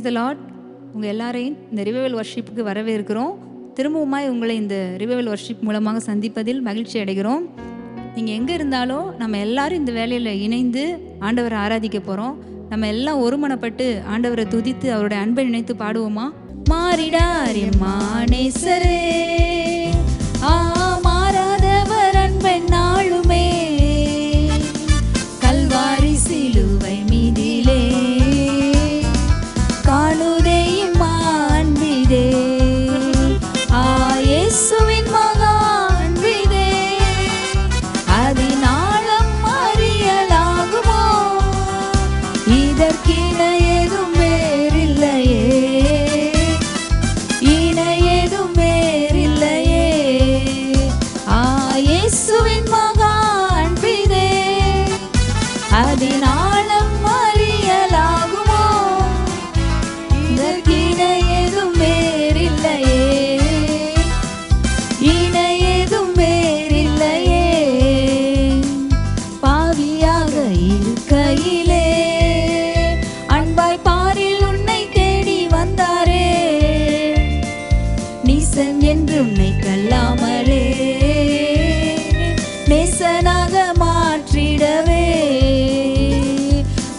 Praise the Lord. உங்கள் எல்லாரையும் இந்த ரிவைவல் வர்ஷிப்புக்கு வரவேற்கிறோம். திரும்பவுமாய் உங்களை இந்த ரிவைவல் வர்ஷிப் மூலமாக சந்திப்பதில் மகிழ்ச்சி அடைகிறோம். நீங்கள் எங்கே இருந்தாலும் நம்ம எல்லாரும் இந்த வேலையில் இணைந்து ஆண்டவரை ஆராதிக்க போகிறோம். நம்ம எல்லாம் ஒருமனப்பட்டு ஆண்டவரை துதித்து அவருடைய அன்பை நினைத்து பாடுவோமா? மாறிடார் மானேசரே, மாறாதவர் அன்பன் நாளுமே, கல்வாரி சிலுவை மீதிலே காணுதே அன்பிதே, இயேசுவின் மகா அன்பிதே, அதினாலம் அறியலாகுமோ, இதற்கின ஏதும் வேறில்லையே, இணையேதும் வேறில்லையே, இயேசுவின் மகா அன்பிதே, அதினாலம் அறியலாகுமோ, இதற்கின ஏதும் வேறில்லையே, இணையேதும் வேறில்லையே. பாவியாக இருக்கையிலே அன்பாய் பாரில் உன்னை தேடி வந்தாரே, நீசன் என்று உன்னை கல்லாமலே நேசனாக மாற்றிடவே,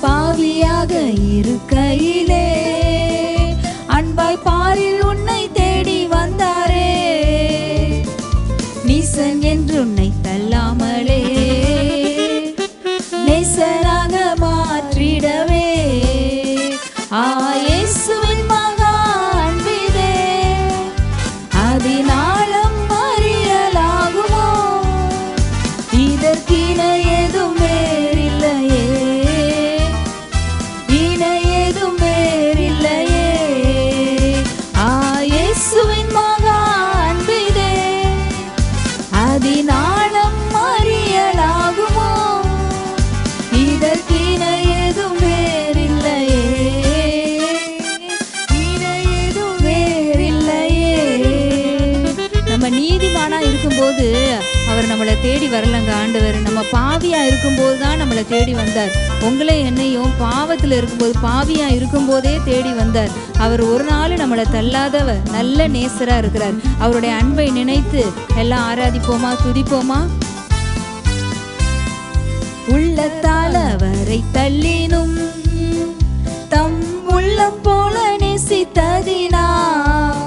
பாவியாக இருக்கையிலே அன்பாய் பாரில் உன்னை தேடி வந்தாரே, நீசன் என்று உன்னை தள்ளாமலே நேசனாக மாற்றிடவே, இயேசுவின் மகா அன்பிதே, அதினாலம் அறியலாகுமோ, இதற்கின ஏதும் வேறில்லையே, இணையேதும் வேறில்லையே, இயேசுவின் மகா அன்பிதே, அதினாலம் அறியலாகுமோ, இதற்கின ஏதும் வேறில்லையே, இணையேதும் வேறில்லையே. நம்ம நீதிமானா இருக்கும்போது அவர் நம்மளை தேடி வரலங்க. ஆண்டவர் நம்ம பாவியா இருக்கும்போது தான் நம்மளை தேடி வந்தார். உங்களே என்னையும் பாவத்தில் இருக்கும்போது, பாவியா இருக்கும்போதே தேடி வந்தார். அவர் ஒரு நாள் நம்மளை தள்ளாதவர், நல்ல நேசரா இருக்கிறார். அவருடைய அன்பை நினைத்து எல்லாம் ஆராதிப்போமா, துதிப்போமா? உள்ளத்தால் அவரை தள்ளினும் தம் உள்ளம் போல நேசித்ததினால்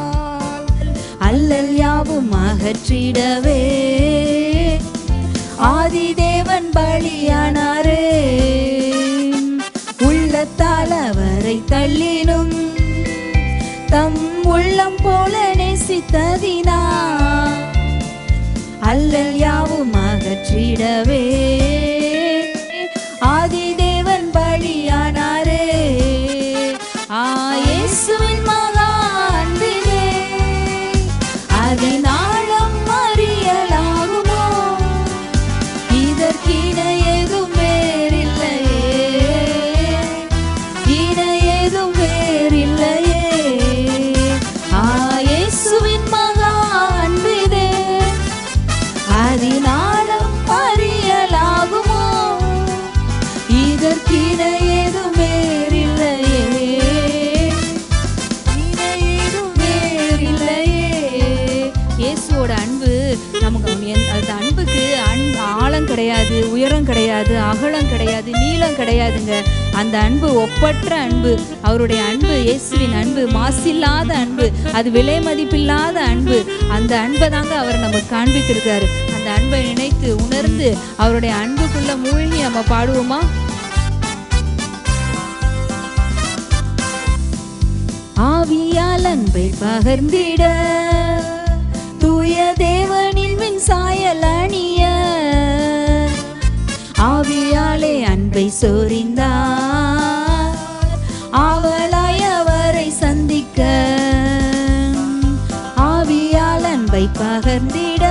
அல்லல் யாவும் அகற்றிடவே ஆதிதேவன் பலியானாரே. உள்ளத்தால் அவரை தள்ளினும் தம் உள்ளம் போல நேசித்ததினால் அல்லல் யாவும் அகற்றிடவே ஆதிதேவன் பலியானாரே, இயேசுவின் மகா அன்பிதே, அதினாலம் அறியலாகுமோ, இதற்கின ஏதும் வேறில்லையே, இணையேதும் வேறில்லையே, இயேசுவின் மகா அன்பிதே, அதினாலம் அறியலாகுமோ, இதற்கின ஏதும் வேறில்லையே, இணையேதும் வேறில்லையே. இயேசுவோட அன்பு நமக்கு, அந்த அன்புக்கு ஆழம் கிடையாது, உயரம் கிடையாது, அகலம் கிடையாது, நீளம் கிடையாதுங்க. அந்த அன்பு ஒப்பற்ற அன்பு. அவருடைய அன்பு, இயேசுவின் அன்பு மாசில்லாத அன்பு, அது விலை மதிப்பில்லாத அன்பு. அந்த அன்பை தாங்க அவர் நமக்கு காண்பித்திருக்காரு. அந்த அன்பை நினைத்து உணர்ந்து அவருடைய அன்புக்குள்ள மூழ்கி நம்ம பாடுவோமா? ஆவியால் அன்பை பகர்ந்திட தூய தேவனின் மின் சாயல் அணிய, ஆவியாலே அன்பை சொரிந்தார் ஆவலாய் அவரை சந்திக்க, ஆவியால் அன்பை பகர்ந்திட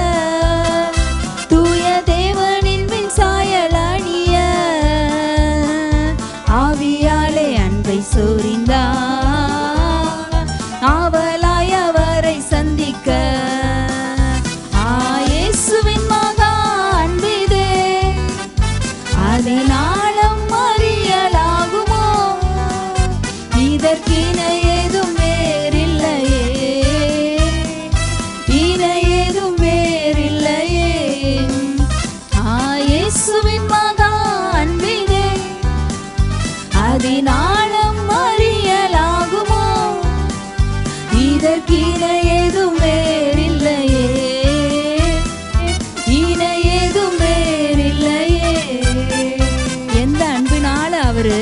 தூய தேவனின் மின் சாயல் அணிய, ஆவியாலே அன்பை சொரிந்தார் ஆவலாய் அவரை சந்திக்க, இயேசுவின் மகா அன்பிதே, அதினாலம் அறிய இயேசுவின் மகா அன்பிதே அதினாலும் அறியலாகுமோ? இதற்கின ஏதும் வேறில்லையே, இன ஏதும் வேறில்லையே. எந்த அன்பினால அவரு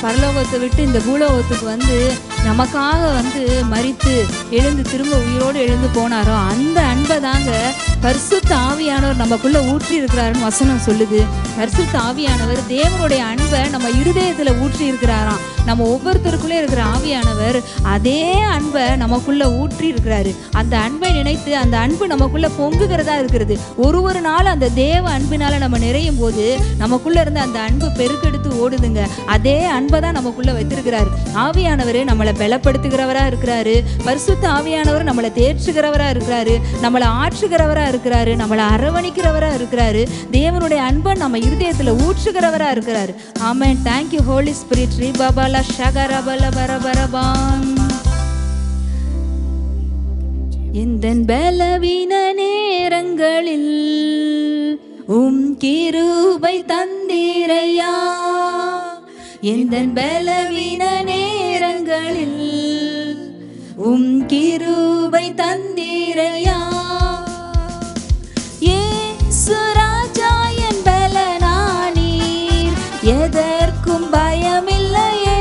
பரலோகத்தை விட்டு இந்த பூலோகத்துக்கு வந்து நமக்காக வந்து மரித்து எழுந்து திரும்ப உயிரோடு எழுந்து போனாரோ அந்த அன்பை தாங்க பரிசுத்த ஆவியானவர் நமக்குள்ள ஊற்றி இருக்கிறாருன்னு வசனம் சொல்லுது. பரிசுத்த ஆவியானவர் தேவனுடைய அன்பை நம்ம இருதயத்துல ஊற்றி இருக்கிறாராம். நம்ம ஒவ்வொருத்தருக்குள்ளே இருக்கிற ஆவியானவர் அதே அன்பை நமக்குள்ள ஊற்றி இருக்கிறாரு. அந்த அன்பை நினைத்து அந்த அன்பு நமக்குள்ள பொங்குகிறதா இருக்கிறது. ஒரு நாள் அந்த தேவ அன்பினால நம்ம நிறையும் போது நமக்குள்ள இருந்து அந்த அன்பு பெருக்கெடுத்து ஓடுதுங்க. அதே அன்பை தான் நமக்குள்ள வைத்திருக்கிறாரு. ஆவியானவர் நம்மளை பலப்படுத்துகிறவரா இருக்கிறாரு. பரிசுத்த ஆவியானவர் நம்மளை தேற்றுகிறவரா இருக்கிறாரு, நம்மளை ஆற்றுகிறவரா இருக்கிறாரு, நம்மளை அரவணைக்கிறவரா இருக்கிறாரு. தேவனுடைய அன்பை நம்ம இருதயத்துல ஊற்றுகிறவரா இருக்கிறாரு. ஆமென். Thank you holy spirit. ரீ பாபாலா ஷகரபல பரபரபான். இந்த பலவீன நேரங்களில் கிருபை தந்தீரையா. இந்த பலவீன நேரங்களில் கிருபை தந்தீரையா. இயேசு ராஜா என் பலனானீர், எதற்கும் பயமில்லையே.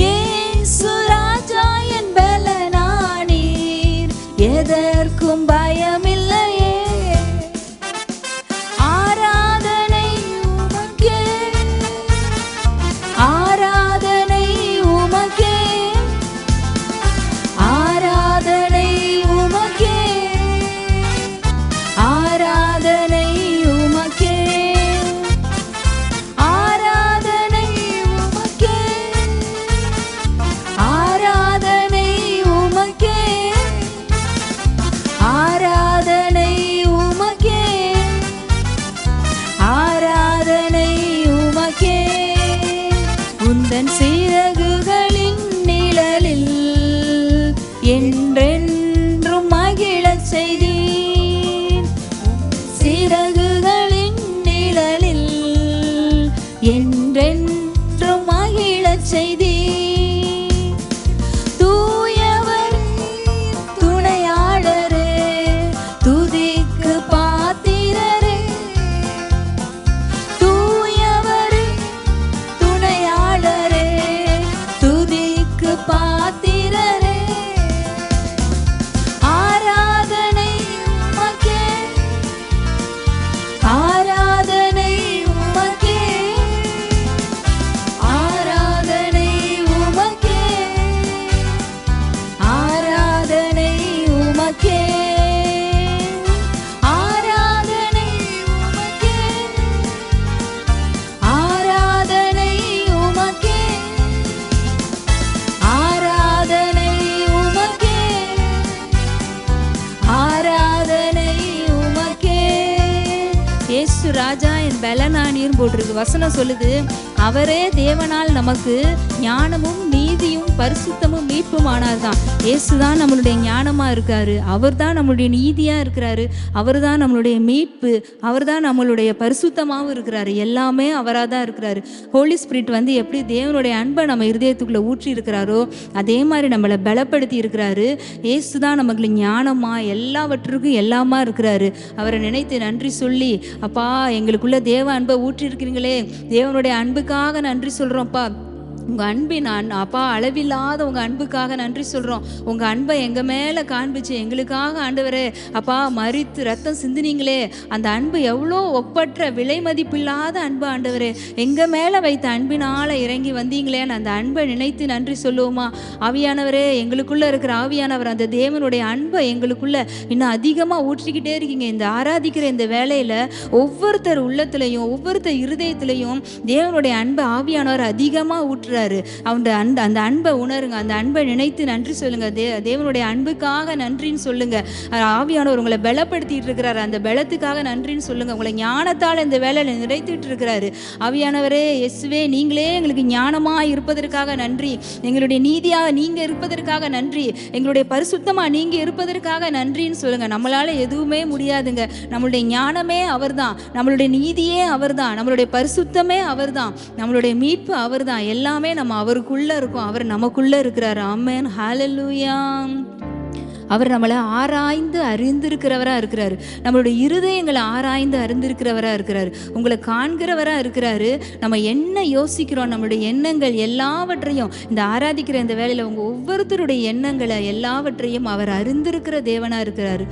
இயேசு ராஜா என் பலனானீர், எதற்கும் பயமில்லையே. ஆராதனை உமக்கே, ஆராதனை உமக்கே, ஆராதனை உமக்கே, ஆராதனை உமக்கே, ஆராதனை உமக்கே, ஆராதனை உமக்கே, ஆராதனை உமக்கே, ஆராதனை உமக்கே. உந்தன் சிறகுகளின் நிழலில் என்றென்றும் மகிழச் செய்தீர். சிறகுகளின் நிழலில் என்றென்றும் மகிழச் செய்தீர். தூயவர் துணையாளரே, துதிக்கு பாத்திரரே. தூயவர் துணையாளரே, துதிக்கு பாத்திரரே. ஆராதனை உமக்கே, ஆராதனை உமக்கே, ஆராதனை உமக்கே, ஆராதனை உமக்கே, ஆராதனை உமக்கே, ஆராதனை உமக்கே, ஆராதனை உமக்கே, ஆராதனை உமக்கே. இயேசு ராஜா என் பலனானீர் போட்டிருக்கு. வசனம் சொல்லுது, அவரே தேவனால் நமக்கு ஞானமும் நீதியும் பரிசுத்தமும் மீட்பும் ஆனார்தான். இயேசுதான் நம்மளுடைய ஞானமா இருக்காரு, அவர் தான் நம்மளுடைய நீதியா இருக்கிறாரு, அவர் தான் நம்மளுடைய மீட்பு, அவர் தான் நம்மளுடைய பரிசுத்தமாகவும் இருக்கிறாரு. எல்லாமே அவராக தான் இருக்கிறாரு. ஹோலி ஸ்பிரிட் வந்து எப்படி தேவனுடைய அன்பை நம்ம இருதயத்துக்குள்ள ஊற்றி இருக்கிறாரோ அதே மாதிரி நம்மளை பலப்படுத்தி இருக்கிறாரு. இயேசு தான் நமக்கு ஞானமா எல்லாவற்றுக்கும் எல்லாமா இருக்கிறாரு. அவரை நினைத்து நன்றி சொல்லி, அப்பா எங்களுக்குள்ள தேவ அன்பை ஊற்றி இருக்கிறீங்களே, தேவனுடைய அன்புக்காக நன்றி சொல்றோம்ப்பா. உங்கள் அன்பின் அப்பா அளவில்லாத உங்கள் அன்புக்காக நன்றி சொல்கிறோம். உங்கள் அன்பை எங்கள் மேலே காண்பிச்சு எங்களுக்காக ஆண்டவரே அப்பா மரித்து ரத்தம் சிந்தினீங்களே, அந்த அன்பு எவ்வளோ ஒப்பற்ற விலை மதிப்பில்லாத அன்பு ஆண்டவரே, எங்கள் மேலே வைத்த அன்பினால் இறங்கி வந்தீங்களேன்னு அந்த அன்பை நினைத்து நன்றி சொல்லுவோமா. ஆவியானவரே, எங்களுக்குள்ளே இருக்கிற ஆவியானவர் அந்த தேவனுடைய அன்பை எங்களுக்குள்ளே இன்னும் அதிகமாக ஊற்றிக்கிட்டே இருக்கீங்க. இந்த ஆராதிக்கிற இந்த வேலையில் ஒவ்வொருத்தர் உள்ளத்துலையும் ஒவ்வொருத்தர் இருதயத்திலையும் தேவனுடைய அன்பை ஆவியானவர் அதிகமாக ஊற்ற ஊற்றுறாரு. அந்த அன்பை உணருங்க. அந்த அன்பை நினைத்து நன்றி சொல்லுங்க. தேவனுடைய அன்புக்காக நன்றின்னு சொல்லுங்க. ஆவியானவர் உங்களை பலப்படுத்திட்டு இருக்கிறாரு. அந்த பலத்துக்காக நன்றின்னு சொல்லுங்க. உங்களை ஞானத்தால் இந்த வேலையில நிறைத்துட்டு இருக்கிறாரு. ஆவியானவரே, இயேசுவே, நீங்களே எங்களுக்கு ஞானமாக இருப்பதற்காக நன்றி. எங்களுடைய நீதியாக நீங்க இருப்பதற்காக நன்றி. எங்களுடைய பரிசுத்தமா நீங்க இருப்பதற்காக நன்றின்னு சொல்லுங்க. நம்மளால எதுவுமே முடியாதுங்க. நம்மளுடைய ஞானமே அவர்தான், நம்மளுடைய நீதியே அவர்தான், நம்மளுடைய பரிசுத்தமே அவர்தான், நம்மளுடைய மீட்பு அவர்தான். எல்லாமே நம்ம அவருக்குள்ள இருக்கும். அவர் நமக்குள்ள இருக்கிறார். ஆமென், ஹல்லேலூயா. அவர் நம்மளை ஆராய்ந்து அறிந்திருக்கிறவரா இருக்கிறாரு. நம்மளுடைய இருதயங்களை ஆராய்ந்து அறிந்திருக்கிறவரா இருக்கிறாரு. உங்களை காண்கிறவரா இருக்கிறாரு. நம்ம என்ன யோசிக்கிறோம், நம்மளுடைய எண்ணங்கள் எல்லாவற்றையும் இந்த ஆராதிக்கிற இந்த வேலையில உங்க ஒவ்வொருத்தருடைய எண்ணங்களை எல்லாவற்றையும் அவர் அறிந்திருக்கிற தேவனா இருக்கிறாரு.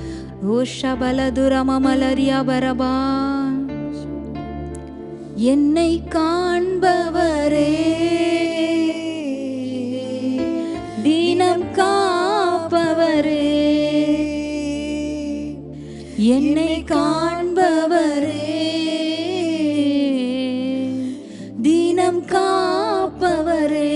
ஓஷபலதுரமலரியா பரபா, என்னை காண்பவரே, தினம் காப்பவரே, என்னை காண்பவரே, தினம் காப்பவரே,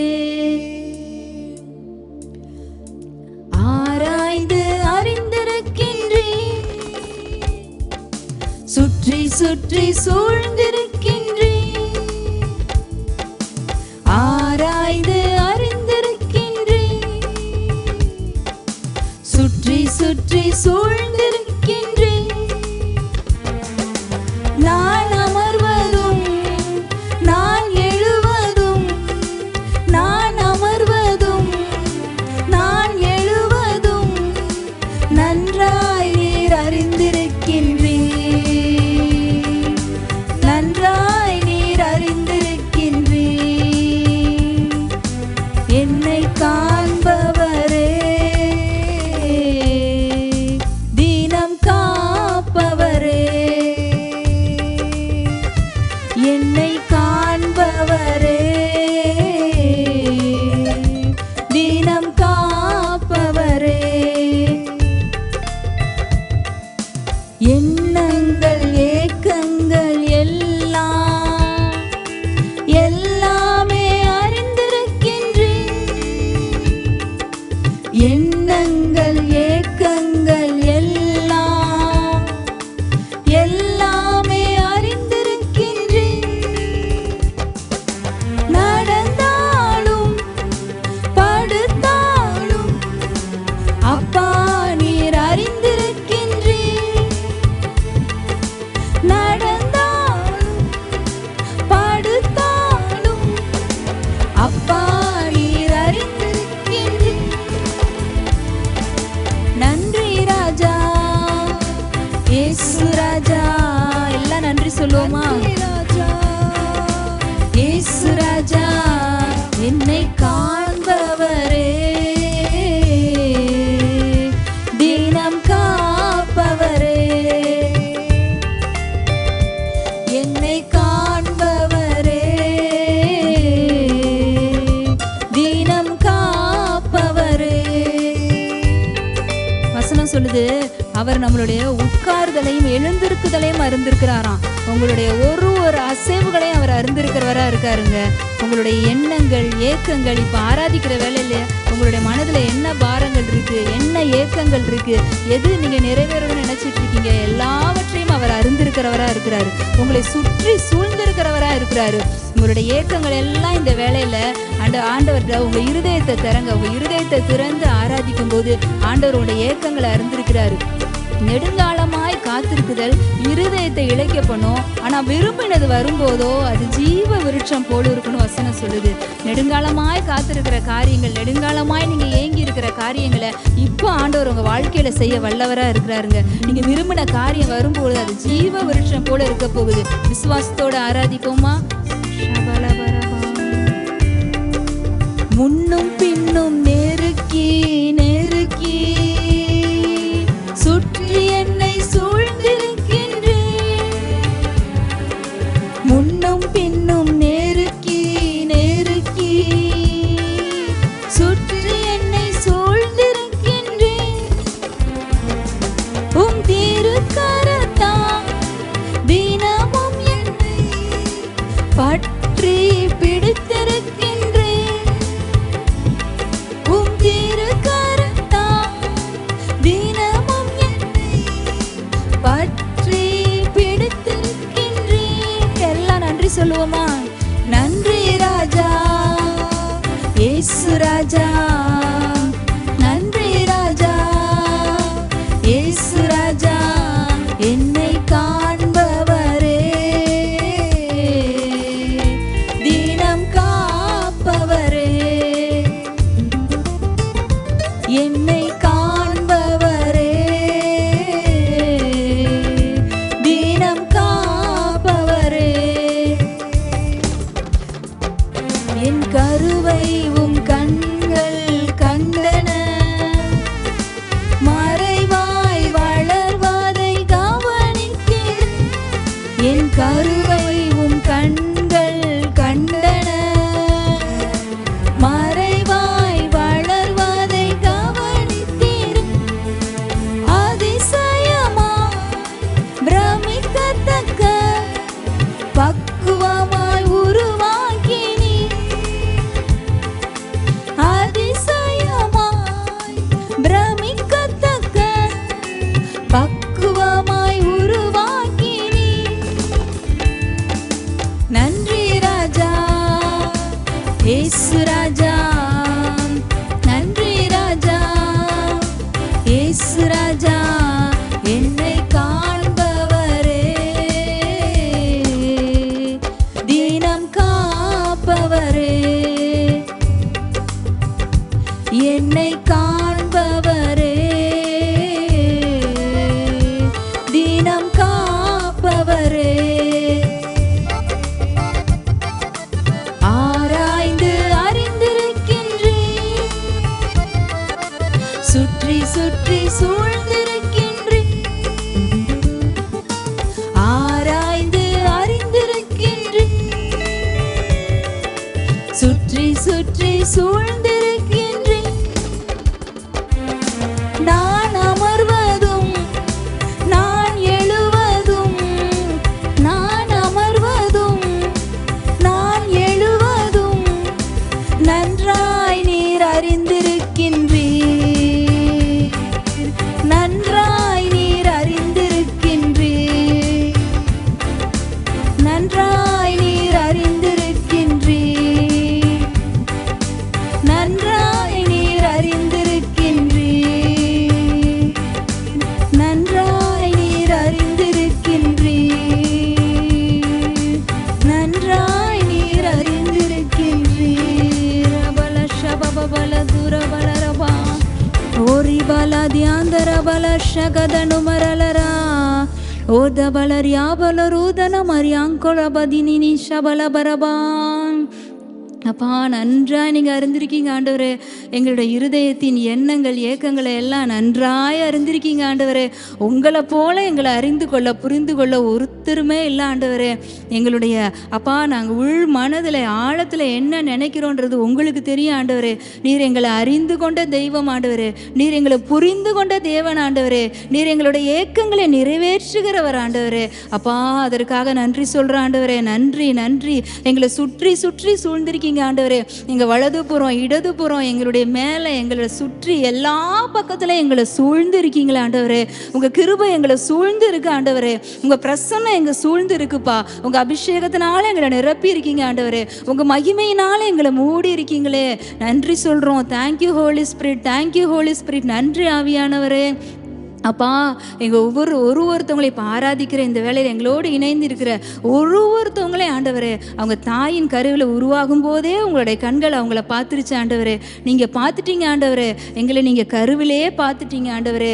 ஆராய்ந்து அறிந்திருக்கின்றேன், சுற்றி சுற்றி சூழ்ந்திருக்கின்றேன், ஆராய்ந்து அறிந்திருக்கின்றேன், சுற்றி சுற்றி சூழ்ந்திருக்கின்றேன். நான் அமர்வதும் நான் எழுவதும், நான் அமர்வதும் நான் எழுவதும் நன்றாய் நீர் அறிந்திருக்கின்றீர், நன்றாய் நீர் அறிந்திருக்கின்றீர். என்னை காண்பவரே, தினம் காப்பவரே, என்னை காண்பவரே, தினம் காப்பவரே. எண்ணங்கள் ஏக்கங்கள் எல்லாம் எல்லாமே அறிந்திருக்கின்றேன். எண்ணங்கள் ஏக்கங்கள் எல்லாம் எல்லாமே அறிந்திருக்கின்றேன். நடந்தாலும் படுத்தாலும் அப்பா நீர் அறிந்திருக்கின்றீர். நடந்தாலும் படுத்தாலும் அப்பா நீர் அறிந்திருக்கின்றீர். நன்றி ராஜா, இயேசு ராஜா. எல்லாம் நன்றி சொல்லுவோமா? இயேசு ராஜா, என்னை காண்பவரே, தினம் காப்பவரே, என்னை காண்பவரே, தினம் காப்பவரே. வசனம் சொல்லுது, அவர் நம்மளுடைய உட்கார்தலையும் எழுந்திருக்குதலையும் அறிந்திருக்கிறாராம். உங்களுடைய ஒரு அசைவுகளையும் அவர் அறிந்திருக்கிறவரா இருக்காருங்க. உங்களுடைய எண்ணங்கள் ஏக்கங்கள், இப்ப ஆராதிக்கிற வேலையில உங்களுடைய மனதுல என்ன பாரங்கள் இருக்கு, என்ன ஏக்கங்கள் இருக்கு, எது நீங்க நிறைவேறணும்னு நினைச்சிட்டு இருக்கீங்க, எல்லாவற்றையும் அவர் அறிந்திருக்கிறவரா இருக்கிறாரு. உங்களை சுற்றி சூழ்ந்திருக்கிறவரா இருக்கிறாரு. உங்களுடைய ஏக்கங்கள் எல்லாம் இந்த வேலையில ஆண்டவர்கிட்ட உங்க இருதயத்தை திறங்க. உங்க இருதயத்தை திறந்து ஆராதிக்கும் போது ஆண்டவர் உங்களுடைய ஏக்கங்களை அறிந்திருக்கிறாரு. நெடுங்காலமாய் காத்திருக்குதல் இருதயத்தை இழைக்க பண்ணும். ஆனா விரும்பினது வரும்போதோ அது ஜீவ விருட்சம் போல இருக்குன்னு வசனம் சொல்லுது. நெடுங்காலமாய் காத்திருக்கிற காரியங்கள், நெடுங்காலமாய் நீங்க ஏங்கி இருக்கிற காரியங்களை இப்போ ஆண்டவர் உங்க வாழ்க்கையில செய்ய வல்லவரா இருக்கிறாருங்க. நீங்க விரும்பின காரியம் வரும்போது அது ஜீவ விருட்சம் போல இருக்க போகுது. விசுவாசத்தோட ஆராதிப்போமா? முன்னும் பின்னும் நெருக்கி நெருக்கி சுற்றி என்னை சூழ்ந்திருக்கின்றேன். முன்னும் பின்னும் நெருக்கி நெருக்கி சுற்றி என்னை சூழ்ந்திருக்கின்றேன். உம் திருக்கரத்தால் தினமும் என்னை பற்றி பிடித்திருக்கின்றேன். நன்றி சொல்லுவோமா? நன்றி ராஜா இயேசு ராஜா, நன்றி ராஜா இயேசு ராஜா, என்னை காண்பவரே, தினம் காப்பவரே, என்னை காண்பவரே, தினம் காப்பவரே, என் கருவை உம் கண்கள் கண்டன, மறைவாய் வளர்வதை கவனித்தீர். என் கருவை உம் கண்கள் கண்டன, மறைவாய் வளர்வதை கவனித்தீர். அதிசயமாய் பிரமிக்கத்தக்க பக்குவமாய் உருவாக்கினீர். அதிசயமாய் பிரமிக்கத்தக்க பக்குவமாய் உருவாக்கினீர். நன்றி ராஜா இயேசு ராஜா, நன்றி ராஜா இயேசு ராஜா, என்னை காண்பவரே, தினம் காப்பவரே, என்னை காண்பவரே, தினம் காப்பவரே. ஆராய்ந்து அறிந்திருக்கின்றேன், சுற்றி சுற்றி சூழ்ந்திருக்கின்றேன். ஆராய்ந்து அறிந்திருக்கின்றேன், சுற்றி சுற்றி சூழ்ந்திருக்கின்றேன். நான் அமர்வதும் நான் எழுவதும், நான் அமர்வதும் நான் எழுவதும் நன்றாய் நீர் அறிந்திருக்கின்றீர், நன்றாய் நீர் அறிந்திருக்கின்றீர், நன்றாய் நீர் அறிந்திருக்கின்றீர், நன்றாய் நீர் அறிந்திருக்கின்றீர், நன்றாய் நீர் அறிந்திருக்கின்றீர், நன்றாய் நீர் அறிந்திருக்கின்றீர். பல ஷபபல துரபலரபா ஓரி பல தியாந்தர பல ஷகதனு மரலரா ஓத பலரியாபல ரூதன மரியாங்கொல பதினி ஷபல பரபான். அப்பா நன்றாய் நீங்கள் அறிந்திருக்கீங்க ஆண்டவரே, எங்களுடைய இருதயத்தின் எண்ணங்கள் ஏக்கங்களை எல்லாம் நன்றாய் அறிந்திருக்கீங்க ஆண்டவரே. உங்களை போல எங்களை அறிந்து கொள்ள புரிந்து கொள்ள ஒருத்தருமே இல்லை ஆண்டவரே. எங்களுடைய அப்பா நாங்கள் உள் மனதில் ஆழத்தில் என்ன நினைக்கிறோன்றது உங்களுக்கு தெரியும் ஆண்டவரே. நீர் எங்களை அறிந்து கொண்ட தெய்வம் ஆண்டவரே, நீர் எங்களை புரிந்து கொண்ட தேவன் ஆண்டவரே, நீர் எங்களுடைய ஏக்கங்களை நிறைவேற்றுகிறவர் ஆண்டவரே. அப்பா அதற்காக நன்றி சொல்கிற ஆண்டவரே, நன்றி நன்றி. எங்களை சுற்றி சுற்றி சூழ்ந்திருக்கீங்க ஆண்டவரே. எங்கள் வலதுபுறம் இடதுபுறம் எங்களுடைய மேலே எங்களை சுற்றி எல்லா பக்கத்துலையும் எங்களை சூழ்ந்து இருக்கீங்களா ஆண்டவரே. உங்கள் கிருபை எங்களை சூழ்ந்து இருக்கு ஆண்டவரே. உங்கள் பிரசன்னம் எங்களை சூழ்ந்து இருக்குப்பா. உங்கள் அபிஷேகத்தினால எங்களை நிரப்பி இருக்கீங்க ஆண்டவரே. உங்கள் மகிமையினால எங்களை மூடி இருக்கீங்களே, நன்றி சொல்கிறோம். Thank you holy spirit, thank you holy spirit. நன்றி ஆவியானவரே. அப்பா எங்கள் ஒருத்தவங்களை இப்போ ஆராதிக்கிற இந்த வேளையில் எங்களோடு இணைந்து இருக்கிற ஒருத்தவங்களையும் ஆண்டவரே, அவங்க தாயின் கருவில் உருவாகும் போதே உங்களுடைய கண்கள் அவங்கள பார்த்துருச்சு ஆண்டவரே. நீங்கள் பார்த்துட்டீங்க ஆண்டவரே, எங்களை நீங்கள் கருவிலே பார்த்துட்டீங்க ஆண்டவரே.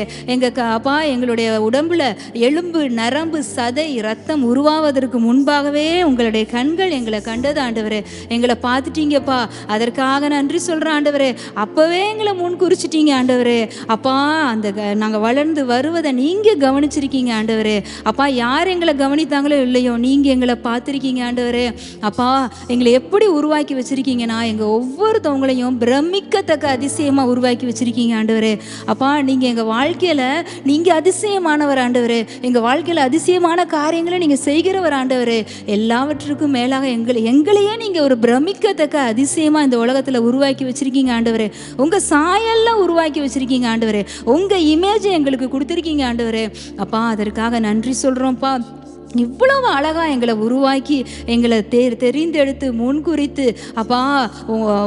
அப்பா எங்களுடைய உடம்புல எலும்பு நரம்பு சதை ரத்தம் உருவாவதற்கு முன்பாகவே உங்களுடைய கண்கள் எங்களை கண்டது ஆண்டவரே. எங்களை பார்த்துட்டீங்கப்பா, அதற்காக நன்றி சொல்கிறேன் ஆண்டவரே. அப்போவே எங்களை முன் குறிச்சிட்டீங்க ஆண்டவரே. அப்பா அந்த நாங்கள் வளர்ந்து வருவதை நீங்க கவனிச்சிருக்கீங்க ஆண்டவரே. அப்பா யார் எங்களை கவனித்தாங்களோ இல்லையோ, நீங்க எங்களை பார்த்திருக்கீங்க ஆண்டவரே. அப்பா எங்களை எப்படி உருவாக்கி வச்சிருக்கீங்கன்னா, எங்க ஒவ்வொருத்தவங்களையும் பிரமிக்கத்தக்க அதிசயமா உருவாக்கி வச்சிருக்கீங்க ஆண்டவரே. அப்பா நீங்க எங்க வாழ்க்கையில நீங்க அதிசயமானவர் ஆண்டவரே. எங்க வாழ்க்கையில அதிசயமான காரியங்களை நீங்க செய்கிறவர் ஆண்டவரே. எல்லாவற்றுக்கும் மேலாக எங்களையே நீங்க ஒரு பிரமிக்கத்தக்க அதிசயமா இந்த உலகத்துல உருவாக்கி வச்சிருக்கீங்க ஆண்டவரே. உங்க சாயெல்லாம் உருவாக்கி வச்சிருக்கீங்க ஆண்டவரே. உங்க இமேஜ் எங்களுக்கு கொடுத்துருக்கீங்க ஆண்டவரே. அப்பா அதற்காக நன்றி சொல்கிறோம்ப்பா. இவ்வளவு அழகா எங்களை உருவாக்கி எங்களை தெரிந்தெடுத்து முன்குறித்து அப்பா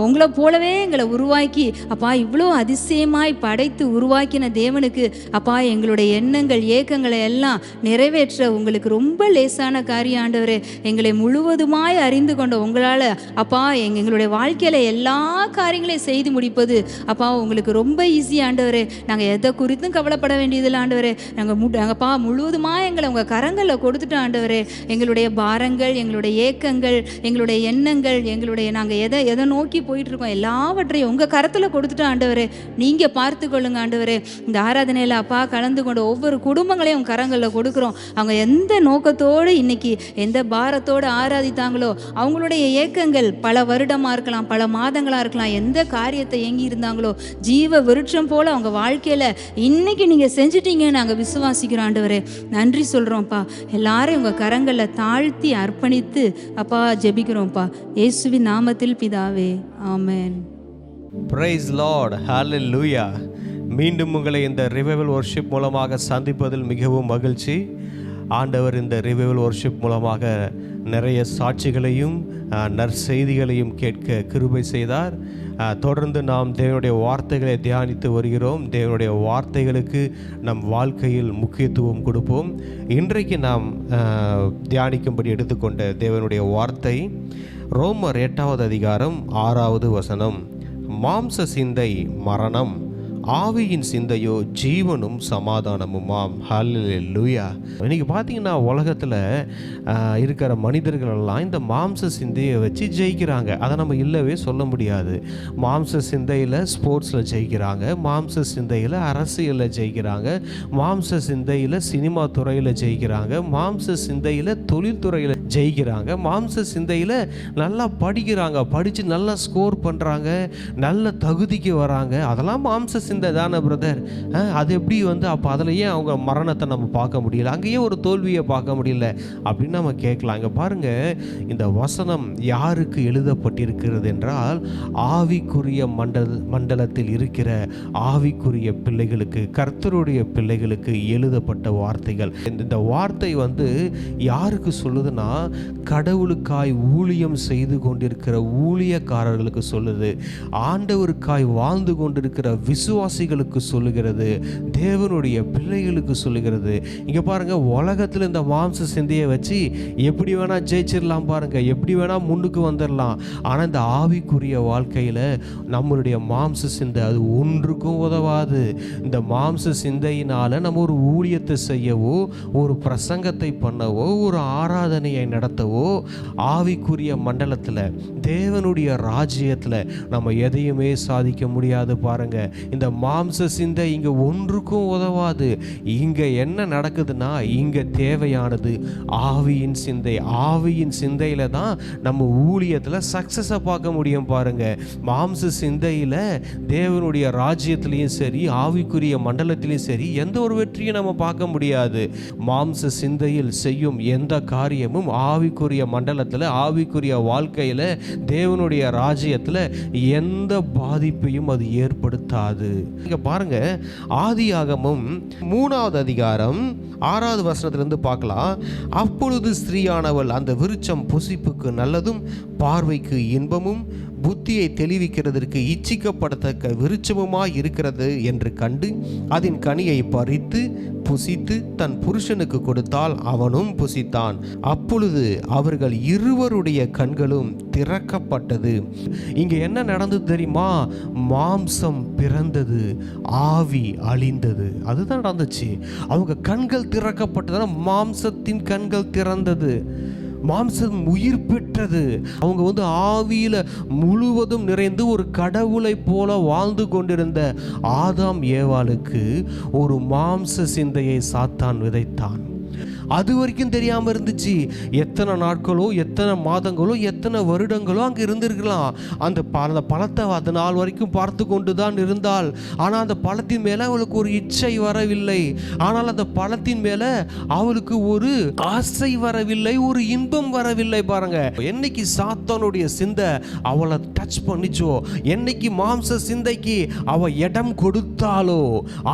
உங்களை போலவே எங்களை உருவாக்கி அப்பா இவ்வளோ அதிசயமாய் படைத்து உருவாக்கின தேவனுக்கு அப்பா எங்களுடைய எண்ணங்கள் ஏக்கங்களை எல்லாம் நிறைவேற்ற உங்களுக்கு ரொம்ப லேசான காரியம் ஆண்டவரே. எங்களை முழுவதுமாய் அறிந்து கொண்ட உங்களால் அப்பா எங்களுடைய வாழ்க்கையில் எல்லா காரியங்களையும் செய்து முடிப்பது அப்பா உங்களுக்கு ரொம்ப ஈஸி ஆண்டவரே. நாங்கள் எதை குறித்தும் கவலைப்பட வேண்டியதில்லை ஆண்டவரே. நாங்கள்ப்பா முழுவதுமாக எங்களை உங்கள் கரங்களில் கொடுத்துட்டு ஆண்டவரே, எங்களுடைய பாரங்கள், எங்களுடைய ஏக்கங்கள், எங்களுடைய எண்ணங்கள், நாங்கள் எதை நோக்கி போயிட்டு இருக்கோம் எல்லாவற்றையும் உங்கள் கரத்தில் கொடுத்துட்டு ஆண்டவரே, நீங்கள் பார்த்து கொள்ளுங்க ஆண்டவரே. இந்த ஆராதனையில் அப்பா கலந்து கொண்ட ஒவ்வொரு குடும்பங்களையும் உங்கள் கரங்களில் கொடுக்குறோம். அவங்க எந்த நோக்கத்தோடு இன்னைக்கு எந்த பாரத்தோடு ஆராதித்தாங்களோ, அவங்களுடைய ஏக்கங்கள் பல வருடமாக இருக்கலாம், பல மாதங்களாக இருக்கலாம், எந்த காரியத்தை ஏங்கி இருந்தாங்களோ ஜீவ விருட்சம் போல் அவங்க வாழ்க்கையில் இன்னைக்கு நீங்கள் செஞ்சிட்டீங்கன்னு நாங்கள் விசுவாசிக்கிறோம் ஆண்டவரே. நன்றி சொல்கிறோம்ப்பா. எல்லாரும் உங்கள் கரங்களில் தாழ்த்தி அர்ப்பணித்து அப்பா ஜெபிக்கிறோம்ப்பா, இயேசுவின் நாமத்தில் பிதாவே, ஆமென். பிரைஸ் லார்ட், ஹல்லேலூயா. மீண்டும் உங்களை இந்த ரிவைவல் வொர்ஷிப் மூலமாக சந்திப்பதில் மிகவும் மகிழ்ச்சி. ஆண்டவர் இந்த ரிவைவல் வொர்ஷிப் மூலமாக நிறைய சாட்சிகளையும் நற்செய்திகளையும் கேட்க கிருபை செய்தார். தொடர்ந்து நாம் தேவனுடைய வார்த்தைகளை தியானித்து வருகிறோம். தேவனுடைய வார்த்தைகளுக்கு நம் வாழ்க்கையில் முக்கியத்துவம் கொடுப்போம். இன்றைக்கு நாம் தியானிக்கும்படி எடுத்துக்கொண்ட தேவனுடைய வார்த்தை ரோமர் 8வது அதிகாரம் 6வது வசனம். மாம்ச சிந்தை மரணம், ஆவியின் சிந்தையோ ஜீவனும் சமாதானமுமாம். ஹல்லேலூயா. இன்னைக்கு பார்த்தீங்கன்னா உலகத்தில் இருக்கிற மனிதர்களெல்லாம் இந்த மாம்ச சிந்தையை வச்சு ஜெயிக்கிறாங்க. அதை நம்ம இல்லவே சொல்ல முடியாது. மாம்ச சிந்தையில் ஸ்போர்ட்ஸில் ஜெயிக்கிறாங்க, மாம்ச சிந்தையில் அரசியலில் ஜெயிக்கிறாங்க, மாம்ச சிந்தையில் சினிமா துறையில் ஜெயிக்கிறாங்க, மாம்ச சிந்தையில் தொழில்துறையில் ஜெயிக்கிறாங்க, மாம்ச சிந்தையில் நல்லா படிக்கிறாங்க, படித்து நல்லா ஸ்கோர் பண்ணுறாங்க, நல்ல தகுதிக்கு வராங்க. அதெல்லாம் மாம்ச சிந்தை தானே பிரதர். அது எப்படி அப்போ அதில் ஏன் அவங்க மரணத்தை நம்ம பார்க்க முடியல, அங்கேயே ஒரு தோல்வியை பார்க்க முடியல அப்படின்னு நம்ம கேட்கலாம். இங்கே பாருங்கள், இந்த வசனம் யாருக்கு எழுதப்பட்டிருக்கிறது என்றால் ஆவிக்குரிய மண்டலத்தில் இருக்கிற ஆவிக்குரிய பிள்ளைகளுக்கு, கர்த்தருடைய பிள்ளைகளுக்கு எழுதப்பட்ட வார்த்தைகள். இந்த வார்த்தை யாருக்கு சொல்லுதுன்னா கடவுளுக்காய் ஊழியம் செய்து கொண்டிருக்கிற ஊழியக்காரர்களுக்கு சொல்லுது, ஆண்டவருக்காய் வாழ்ந்து கொண்டிருக்கிற விசுவாசிகளுக்கு சொல்லுகிறது, தேவனுடைய பிள்ளைகளுக்கு சொல்லுகிறது. இங்கே பாருங்கள், உலகத்தில் இந்த மாம்ச சிந்தையை வச்சு எப்படி வேணால் ஜெயிச்சிடலாம் பாருங்கள், எப்படி வேணால் முன்னுக்கு வந்துடலாம். ஆனால் இந்த ஆவிக்குரிய வாழ்க்கையில் நம்மளுடைய மாம்ச சிந்தை அது ஒன்றுக்கும் உதவாது. இந்த மாம்ச சிந்தையினால் நம்ம ஒரு ஊழியத்தை செய்யவோ, ஒரு பிரசங்கத்தை பண்ணவோ, ஒரு ஆராதனையை நடத்தவோ, ஆவிக்குரிய மண்டலத்தில் தேவனுடைய ராஜ்யத்தில் நம்ம எதையுமே சாதிக்க முடியாது பாருங்க. இந்த மாம்ச சிந்தை இங்கே ஒன்றுக்கும் உதவாது. இங்கே என்ன நடக்குதுன்னா, இங்கே தேவையானது ஆவியின் சிந்தை. ஆவியின் சிந்தையில் தான் நம்ம ஊழியத்தில் சக்ஸஸை பார்க்க முடியும் பாருங்க. மாம்ச சிந்தையில் தேவனுடைய ராஜ்யத்திலையும் சரி, ஆவிக்குரிய மண்டலத்திலையும் சரி, எந்த ஒரு வெற்றியும் நம்ம பார்க்க முடியாது. மாம்ச சிந்தையில் செய்யும் எந்த காரியமும் ஆவிக்குரிய மண்டலத்தில், ஆவிக்குரிய வாழ்க்கையில், தேவனுடைய ராஜ்யத்தில் எந்த பாதிப்பையும் அது ஏற்படுத்தாது. இங்க பாருங்க, ஆதியாகமம் 3வது அதிகாரம் 6வது வசனத்திலிருந்து பார்க்கலாம். அப்பொழுது ஸ்திரீயானவள் அந்த விருட்சம் புசிப்புக்கு நல்லதும் பார்வைக்கு இன்பமும் புத்தியை தெளிவிக்கிறதற்கு இச்சிக்கப்படத்தக்க விருட்சமுமாய் இருக்கிறது என்று கண்டு அதன் கனியை பறித்து புசித்து தன் புருஷனுக்கு கொடுத்தால் அவனும் புசித்தான். அப்பொழுது அவர்கள் இருவருடைய கண்களும் திறக்கப்பட்டது. இங்க என்ன நடந்தது தெரியுமா? மாம்சம் பிறந்தது, ஆவி அழிந்தது. அதுதான் நடந்துச்சு. அவங்க கண்கள் திறக்கப்பட்டது, மாம்சத்தின் கண்கள் திறந்தது, மாம்சம் உயிர் பெற்றது. அவங்க ஆவியில முழுவதும் நிறைந்து ஒரு கடவுளை போல வாழ்ந்து கொண்டிருந்த ஆதாம் ஏவாளுக்கு ஒரு மாம்ச சிந்தையை சாத்தான் விதைத்தான். அது வரைக்கும் தெரியாமல் இருந்துச்சு. எத்தனை நாட்களோ, எத்தனை மாதங்களோ, எத்தனை வருடங்களோ அங்கே இருந்திருக்கலாம். அந்த பழத்தை அது நாள் வரைக்கும் பார்த்து கொண்டு தான் இருந்தாள். ஆனால் அந்த பழத்தின் மேலே அவளுக்கு ஒரு இச்சை வரவில்லை. ஆனால் அந்த பழத்தின் மேலே அவளுக்கு ஒரு ஆசை வரவில்லை, ஒரு இன்பம் வரவில்லை. பாருங்க, என்னைக்கு சாத்தானுடைய சிந்தை அவளை டச் பண்ணிச்சோ, என்னைக்கு மாம்ச சிந்தைக்கு அவள் இடம் கொடுத்தாலோ,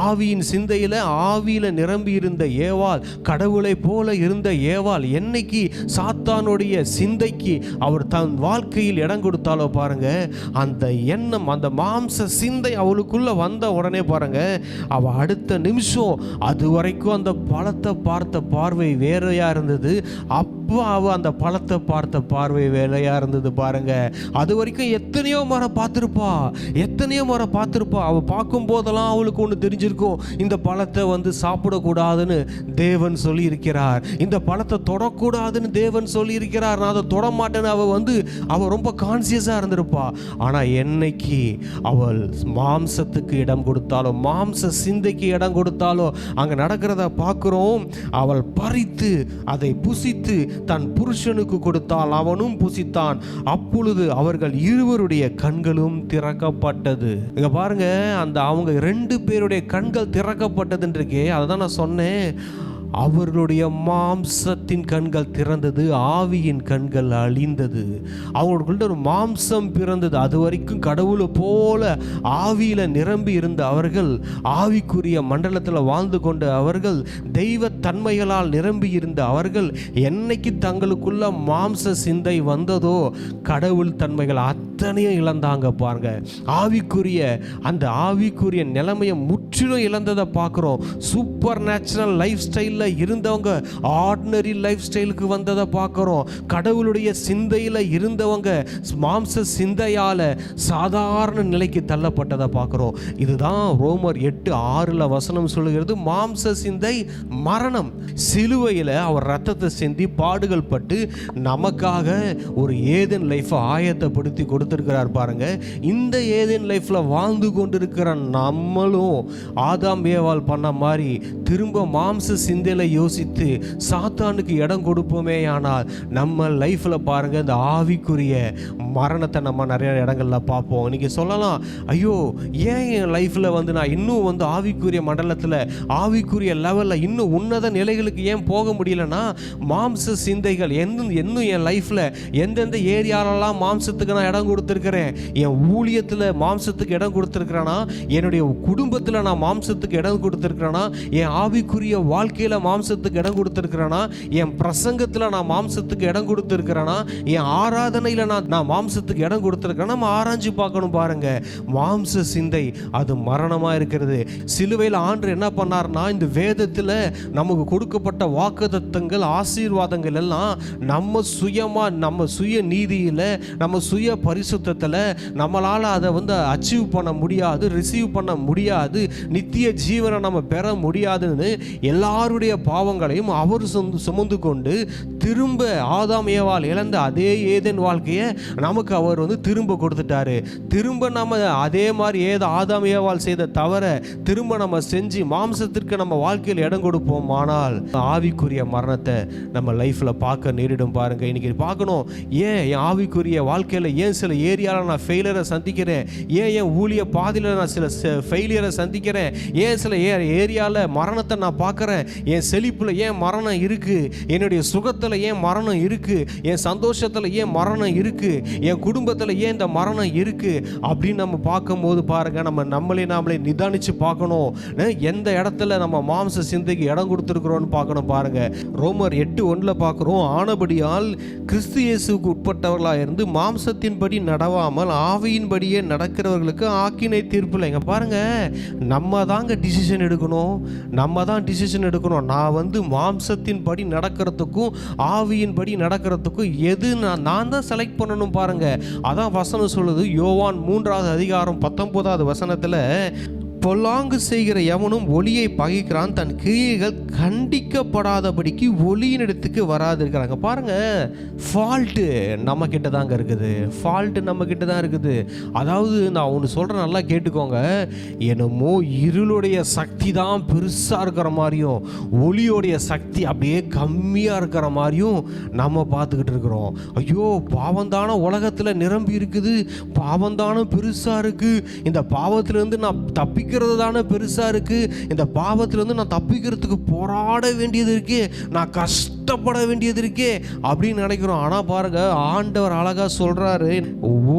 ஆவியின் சிந்தையில், ஆவியில் நிரம்பி இருந்த ஏவாள் கடவுளை போல இருந்த ஏவாள் என்னைக்கு சாத்தானுடைய சிந்தைக்கு அவர் தன் வாழ்க்கையில் இடம் கொடுத்தாலோ பாருங்க, அந்த எண்ணம், அந்த மாம்ச சிந்தை அவளுக்குள்ள வந்த உடனே பாருங்க, அவ அடுத்த நிமிஷம் அது வரைக்கும் அந்த பழத்தை பார்த்த பார்வை வேறையா இருந்தது. அப்போ அவ அந்த பழத்தை பார்த்த பார்வை வேலையா இருந்தது பாருங்க. அது வரைக்கும் எத்தனையோ முறை பார்த்துருப்பா, எத்தனையோ முறை பார்த்துருப்பா. அவ பார்க்கும் போதெல்லாம் அவளுக்கு ஒன்று தெரிஞ்சிருக்கும், இந்த பழத்தை சாப்பிடக்கூடாதுன்னு தேவன் சொல்லி இருக்கிறார், இந்த பழத்தை தொடக்கூடாதுன்னு தேவன் சொல்லி இருக்கிறார், நான் அதை தொட மாட்டேன்னு அவ ரொம்ப கான்சியஸாக இருந்திருப்பா. ஆனால் என்னைக்கு அவள் மாம்சத்துக்கு இடம் கொடுத்தாலோ, மாம்ச சிந்தைக்கு இடம் கொடுத்தாலோ, அங்கே நடக்கிறத பார்க்குறோம். அவள் பறித்து அதை புசித்து தன் புருஷனுக்கு கொடுத்தால், அவனும் புசித்தான். அப்பொழுது அவர்கள் இருவருடைய கண்களும் திறக்கப்பட்டது. இங்க பாருங்க, அந்த அவங்க 2 பேருடைய கண்கள் திறக்கப்பட்டதுன்றக்கே அதை தான் நான் சொன்னேன். அவர்களுடைய மாம்சத்தின் கண்கள் திறந்தது, ஆவியின் கண்கள் அழிந்தது. அவங்களுக்குள்ள ஒரு மாம்சம் பிறந்தது. அது வரைக்கும் கடவுளை போல ஆவியில நிரம்பி இருந்த அவர்கள், ஆவிக்குரிய மண்டலத்தில் வாழ்ந்து கொண்ட அவர்கள், தெய்வ தன்மைகளால் நிரம்பி இருந்த அவர்கள், என்னைக்கு தங்களுக்குள்ள மாம்ச சிந்தை வந்ததோ கடவுள் தன்மைகள் அத்தனையும் இழந்தாங்க பாருங்க. அந்த ஆவிக்குரிய நிலைமையை முற்றிலும் இழந்ததை பார்க்குறோம். சூப்பர் நேச்சுரல் லைஃப் ஸ்டைல் இருந்தவங்க ஆர்டினரி லைஃப் ஸ்டைலுக்கு வந்ததை பார்க்கிறோம். கடவுளுடைய சிந்தையில் இருந்தவங்க மாம்ச சிந்தையால சாதாரண நிலைக்கு தள்ளப்பட்டதை பார்க்கிறோம். இதுதான் ரோமர் 8:6 வசனம் சொல்லுகிறது, மாம்ச சிந்தை மரணம். சிலுவையில் அவர் ரத்தத்தை சிந்தி பாடுகள் பட்டு நமக்காக ஒரு ஏதேன் லைஃபை ஆயத்தப்படுத்தி கொடுத்திருக்கிறார் பாருங்க. இந்த ஏதேன் லைஃப்ல வாழ்ந்து கொண்டிருக்கிற நம்மளும் ஆதாம் ஏவாள் பண்ண மாதிரி திரும்ப மாம்ச சிந்தையில யோசித்து சாத்தானுக்கு இடம் கொடுப்போமே. ஆனால் நம்ம லைஃப்ல பாருங்க, இந்த ஆவிக்குரிய மரணத்தை நம்ம நிறைய இடங்கள்ல பார்ப்போம். நீங்க சொல்லலாம், ஐயோ ஏன் என் லைஃப்ல நான் இன்னும் ஆவிக்குரிய மண்டலத்தில், ஆவிக்குரிய லெவலில் இன்னும் உன்னத நிலைகளுக்கு ஏன் போக முடியலன்னா, மாம்ச சிந்தைகள் இன்னும் என் லைஃப்ல எந்தெந்த ஏரியாலெல்லாம் மாம்சத்துக்கு நான் இடம் கொடுத்துருக்கிறேன், என் ஊழியத்தில் மாம்சத்துக்கு இடம் கொடுத்துருக்கிறேன்னா, என்னுடைய குடும்பத்தில் நான் மாம்சத்துக்கு இடம் கொடுத்துருக்கிறேன்னா, என் ஆவிக்குரிய வாழ்க்கையில் மாம்சத்துக்கு இடம் கொடுத்துருக்கிறேன்னா, என் பிரசங்கத்தில் நான் மாம்சத்துக்கு இடம் கொடுத்துருக்கிறேன்னா, என் ஆராதனையில் நான் மாம்சத்துக்கு இடம் கொடுத்துருக்கிறேன்னா, நம்ம ஆராய்ச்சி பார்க்கணும் பாருங்க. மாம்ச சிந்தை அது மரணமா இருக்கிறது. சிலுவையில் ஆண்டவர் என்ன பண்ணார்னா, இந்த வேதத்தில் நமக்கு கொடுக்கப்பட்ட வாக்குத்தத்தங்கள், ஆசீர்வாதங்கள் எல்லாம் நம்ம சுயமா, நம்ம சுய நீதியில், நம்ம சுய பரிசுத்தத்தில் நம்மளால் அதை அச்சீவ் பண்ண முடியாது, ரிசீவ் பண்ண முடியாது, நித்திய ஜீவனை நம்ம பெற முடியாதுன்னு எல்லாருடைய பாவங்களையும் அவர் சுமந்து கொண்டு திரும்ப ஆதாம் ஏவாள் இழந்த அதே ஏதேன் வாழ்க்கையை நமக்கு அவர் திரும்ப கொடுத்துட்டாரு. திரும்ப நம்ம அதே மாதிரி ஆதாம் ஏவாள் செய்த தவற திரும்ப நம்ம செஞ்சு மாம்சத்திற்கு நம்ம வாழ்க்கையில் இடம் கொடுப்போம். ஆனால் ஆவிக்குரிய மரணத்தை நம்ம லைஃப்ல பார்க்க நேரிடும் பாருங்க. இன்னைக்கு பார்க்கணும், ஏன் என் ஆவிக்குரிய வாழ்க்கையில் ஏன் சில ஏரியாவில் நான் ஃபெயிலியரை சந்திக்கிறேன், ஏன் என் ஊழிய பாதையில் நான் சில ஃபெயிலியரை சந்திக்கிறேன், ஏன் சில ஏரியாவில் மரணத்தை நான் பார்க்குறேன், என் செழிப்பில் ஏன் மரணம் இருக்குது, என்னுடைய சுகத்தில் ஏன் மரணம் இருக்குது, என் சந்தோஷத்தில் ஏன் மரணம் இருக்குது, என் குடும்பத்தில் ஏன் இந்த மரணம் இருக்குது அப்படின்னு நம்ம பார்க்கும்போது பாருங்க, நம்மளே நிதானிச்சு பார்க்கணும். எந்த இடத்துல நம்ம மாம்ச சிந்தைக்கு இடம் கொடுத்துருக்குறோன்னு பார்க்கணும் பாருங்க. ரோமர் 8:1 பார்க்குறோம், ஆனபடியால் கிறிஸ்து இயேசுவுக்கு உட்பட்டவர்களாக இருந்து மாம்சத்தின்படி நடவாமல் ஆவியின்படியே நடக்கிறவர்களுக்கு ஆக்கினை தீர்ப்பில்லை. இங்க பாருங்க, நம்ம தாங்க டிசிஷன் எடுக்கணும், நம்ம தான் டிசிஷன் எடுக்கணும். நான் மாம்சத்தின் படி நடக்கிறதுக்கும் ஆவியின் படி நடக்கிறதுக்கும் எது நான் தான் செலக்ட் பண்ணணும் பாருங்க. அதான் வசனம் சொல்லுது, யோவான் 3:19 பொல்லாங்கு செய்கிற எவனும் ஒளியை பகைக்கிறான், தன் கிரியைகள் கண்டிக்கப்படாதபடிக்கு ஒளியின் இடத்துக்கு வராது இருக்கிறாங்க பாருங்க. ஃபால்ட்டு நம்ம கிட்ட தாங்க இருக்குது, ஃபால்ட்டு நம்ம கிட்ட தான் இருக்குது. அதாவது நான் ஒன்று சொல்கிறேன், நல்லா கேட்டுக்கோங்க. என்னமோ இருளுடைய சக்தி தான் பெருசாக இருக்கிற மாதிரியும் ஒளியோடைய சக்தி அப்படியே கம்மியாக இருக்கிற மாதிரியும் நம்ம பார்த்துக்கிட்டு இருக்கிறோம். ஐயோ பாவந்தான உலகத்தில் நிரம்பி இருக்குது, பாவந்தான பெருசாக இருக்குது, இந்த பாவத்திலேருந்து நான் தப்பிக்கிறது தானே பெருசாக இருக்குது, இந்த பாவத்திலேருந்து நான் தப்பிக்கிறதுக்கு போராட வேண்டியது இருக்கு, நான் ஊற்றப்பட வேண்டியது இருக்கே அப்படின்னு நினைக்கிறோம். ஆனால் பாருங்க, ஆண்டவர் அழகாக சொல்கிறாரு,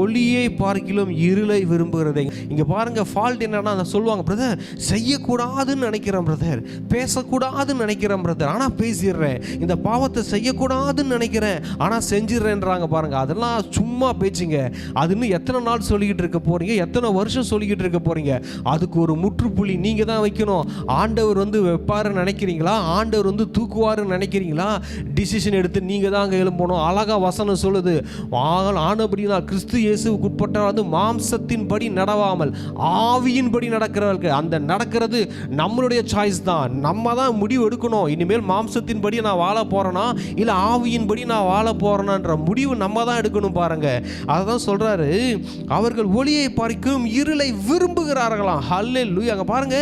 ஒளியை பார்க்கிலும் இருளை விரும்புகிறதே. இங்கே பாருங்க, ஃபால்ட் என்னன்னா சொல்லுவாங்க, பிரதர் செய்யக்கூடாதுன்னு நினைக்கிறேன் பிரதர், பேசக்கூடாதுன்னு நினைக்கிறேன் பிரதர், ஆனால் பேசிடுறேன். இந்த பாவத்தை செய்யக்கூடாதுன்னு நினைக்கிறேன் ஆனால் செஞ்சிடறேன்றாங்க. பாருங்க, அதெல்லாம் சும்மா பேச்சுங்க. அது இன்னும் எத்தனை நாள் சொல்லிக்கிட்டு இருக்க போறீங்க, எத்தனை வருஷம் சொல்லிக்கிட்டு இருக்க போறீங்க? அதுக்கு ஒரு முற்றுப்புள்ளி நீங்க தான் வைக்கணும். ஆண்டவர் வைப்பாருன்னு நினைக்கிறீங்களா? ஆண்டவர் தூக்குவாருன்னு நினைக்கிறீங்களா? டிசிஷன் எடுத்து நீங்க தான் அங்கே எழும்பணும். அழகா வசனம் சொல்லுது, ஆனபடினால் கிறிஸ்து இயேசுவுக்கு உட்பட்ட மாம்சத்தின்படி நடவாமல் ஆவியின்படி நடக்கிறவர்கள். அந்த நடக்கிறது நம்மளுடைய சாய்ஸ் தான். நம்ம தான் முடிவு எடுக்கணும். இனிமேல் மாம்சத்தின்படி நான் வாழ போறேனா இல்லை ஆவியின்படி நான் வாழ போறேனான்ற முடிவு நம்ம தான் எடுக்கணும். பாருங்க, அதான் சொல்றாரு, அவர்கள் ஒளியை பார்க்கும் இருளை விரும்புகிறார்களாம். ஹல்லேலூயா. அங்க பாருங்க,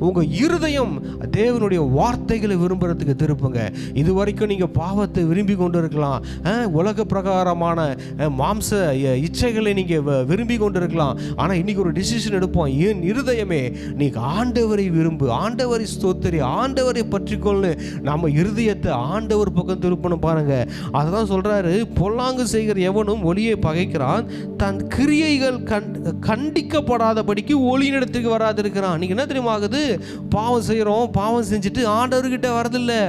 உங்க இருதயம் தேவனுடைய வார்த்தைகளை விரும்புறதுக்கு திருப்புங்க. இது வரைக்கும் நீங்க பாவத்தை விரும்பி கொண்டு இருக்கலாம், உலக பிரகாரமான மாம்ச இச்சைகளை நீங்க விரும்பி கொண்டு இருக்கலாம். ஆனா இன்னைக்கு ஒரு டிசிஷன் எடுப்போம். என் இருதயமே நீ ஆண்டவரை விரும்பு, ஆண்டவரை ஸ்தோத்திரி, ஆண்டவரை பற்றிக்கொள்ளு. நம்ம இருதயத்தை ஆண்டவர் பக்கம் திருப்பணும். பாருங்க, அதான் சொல்றாரு, பொல்லாங்கு செய்கிற எவனும் ஒளியை பகைக்கிறான், தன் கிரியைகள் கண்டிக்கப்படாதபடிக்கு ஒளியினிடத்துக்கு வராதிருக்கிறான். நீங்க என்ன தெரியுமா ஆகுது? பாவம் செய்யறோம், பாவம் செஞ்சுட்டு ஆண்டவர்கிட்ட வரதில்லை.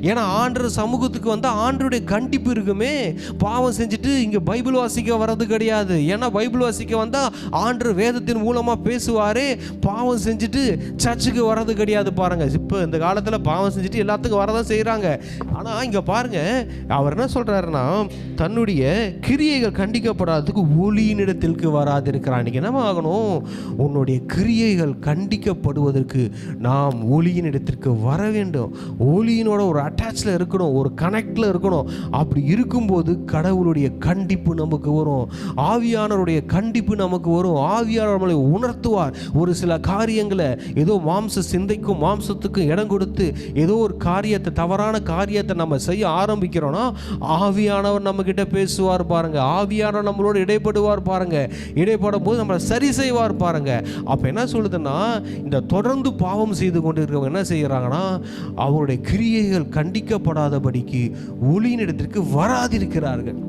ஏன்னா ஆண்டவர் சமூகத்துக்கு வந்தால் ஆண்டவருடைய கண்டிப்பு இருக்குமே. பாவம் செஞ்சுட்டு இங்கே பைபிள் வாசிக்க வர்றது கிடையாது. ஏன்னா பைபிள் வாசிக்க வந்தால் ஆண்டவர் வேதத்தின் மூலமாக பேசுவாரே. பாவம் செஞ்சுட்டு சர்ச்சுக்கு வர்றது கிடையாது. பாருங்க, இப்போ இந்த காலத்தில் பாவம் செஞ்சுட்டு எல்லாத்துக்கும் வரதான் செய்கிறாங்க. ஆனால் இங்கே பாருங்க, அவர் என்ன சொல்கிறாருன்னா, தன்னுடைய கிரியைகள் கண்டிக்கப்படாததுக்கு ஒளியினிடத்திற்கு வராதிருக்கிறான். இன்னைக்கு என்ன ஆகணும்? உன்னுடைய கிரியைகள் கண்டிக்கப்படுவதற்கு நாம் ஒளியின் இடத்திற்கு வர வேண்டும். ஒளியினோட ஒரு அட்டாச்சில் இருக்கணும், ஒரு கனெக்டில் இருக்கணும். அப்படி இருக்கும்போது கடவுளுடைய கண்டிப்பு நமக்கு வரும், ஆவியானவருடைய கண்டிப்பு நமக்கு வரும். ஆவியானவர் நம்மளை உணர்த்துவார். ஒரு சில காரியங்களை ஏதோ மாம்ச சிந்தைக்கும் மாம்சத்துக்கும் இடம் கொடுத்து ஏதோ ஒரு காரியத்தை, தவறான காரியத்தை நம்ம செய்ய ஆரம்பிக்கிறோம்னா ஆவியானவர் நம்ம கிட்ட பேசுவார். பாருங்க, ஆவியானவர் நம்மளோட இடைப்படுவார். பாருங்க, இடைப்படும் போது நம்மளை சரி செய்வார். பாருங்க, அப்ப என்ன சொல்லுதுன்னா, இந்த தொடர்ந்து பாவம் செய்து கொண்டு இருக்கவங்க என்ன செய்யறாங்கன்னா, அவருடைய கிரியைகள் கண்டிக்கப்படாதபடிக்கு ஒளியின் இடத்திற்கு வராதிருக்கிறார்கள்.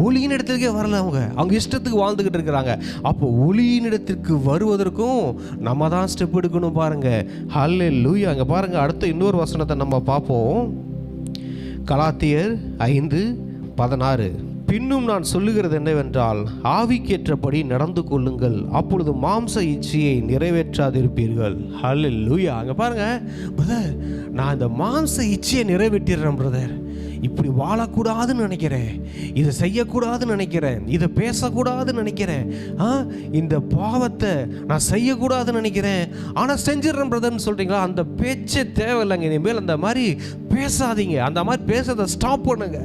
ஒளியின் இடத்திற்கே வரல. அவங்க இஷ்டத்துக்கு வாழ்ந்துகிட்டு இருக்கிறாங்க. அப்போ ஒளியின் இடத்திற்கு வருவதற்கும் நம்ம தான் ஸ்டெப் எடுக்கணும். பாருங்க, ஹல்லேலூயா. அங்க பாருங்க, அடுத்த இன்னொரு வசனத்தை நம்ம பார்ப்போம். கலாத்தியர் 5:16. பின்னும் நான் சொல்லுகிறது என்னவென்றால், ஆவிக்கேற்றபடி நடந்து கொள்ளுங்கள், அப்பொழுது மாம்ச இச்சையை நிறைவேற்றாதிருப்பீர்கள். ஹல்லேலூயா. அங்க பாருங்க, பிரதர், நான் இந்த மாம்ச இச்சையை நிறைவேற்றிடுறேன் பிரதர். இப்படி வாழக்கூடாதுன்னு நினைக்கிறேன், இதை செய்யக்கூடாதுன்னு நினைக்கிறேன், இதை பேசக்கூடாதுன்னு நினைக்கிறேன், இந்த பாவத்தை நான் செய்யக்கூடாதுன்னு நினைக்கிறேன், ஆனால் செஞ்சிடறேன் பிரதர்ன்னு சொல்கிறீங்களா? அந்த பேச்சே தேவையில்லைங்க. இனிமேல் அந்த மாதிரி பேசாதீங்க. அந்த மாதிரி பேசுறதை ஸ்டாப் பண்ணுங்க.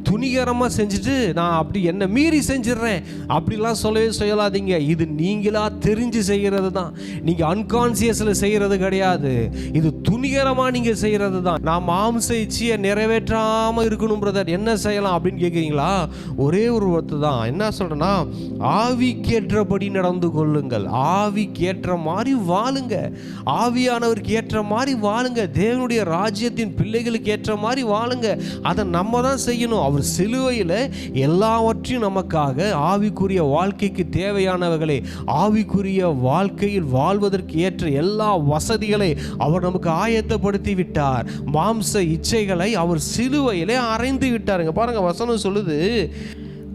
துணிகரமாக செஞ்சுட்டு நான் அப்படி என்ன மீறி செஞ்சிடறேன் அப்படிலாம் சொல்லவே சொல்லாதீங்க. இது நீங்களா தெரிஞ்சு செய்கிறது தான். நீங்கள் அன்கான்சியஸில் செய்கிறது கிடையாது. இது துணிகரமாக நீங்கள் செய்கிறது தான். நான் மாம்ச இச்சையை நிறைவேற்றாமல் இருக்கணும் பிரதர், என்ன செய்யலாம் அப்படின்னு கேட்குறீங்களா? ஒரே ஒரு வார்த்தை தான். என்ன சொல்கிறேன்னா, ஆவிக்கேற்றபடி நடந்து கொள்ளுங்கள், ஆவிக்கேற்ற மாதிரி வாழுங்க, ஆவியானவருக்கு ஏற்ற மாதிரி வாழுங்க, தேவனுடைய ராஜ்யத்தின் பிள்ளைகளுக்கு ஏற்ற மாதிரி வாழுங்க. அதை நம்ம தான் செய்யணும். அவர் சிலுவையில் எல்லாவற்றையும் நமக்காக ஆவிக்குரிய வாழ்க்கைக்கு தேவையானவர்களை, ஆவிக்குரிய வாழ்க்கையில் வாழ்வதற்கு ஏற்ற எல்லா வசதிகளை அவர் நமக்கு ஆயத்தப்படுத்தி விட்டார். மாம்ச இச்சைகளை அவர் சிலுவையிலே அறைந்து விட்டாருங்க. பாருங்க, வசனம் சொல்லுது,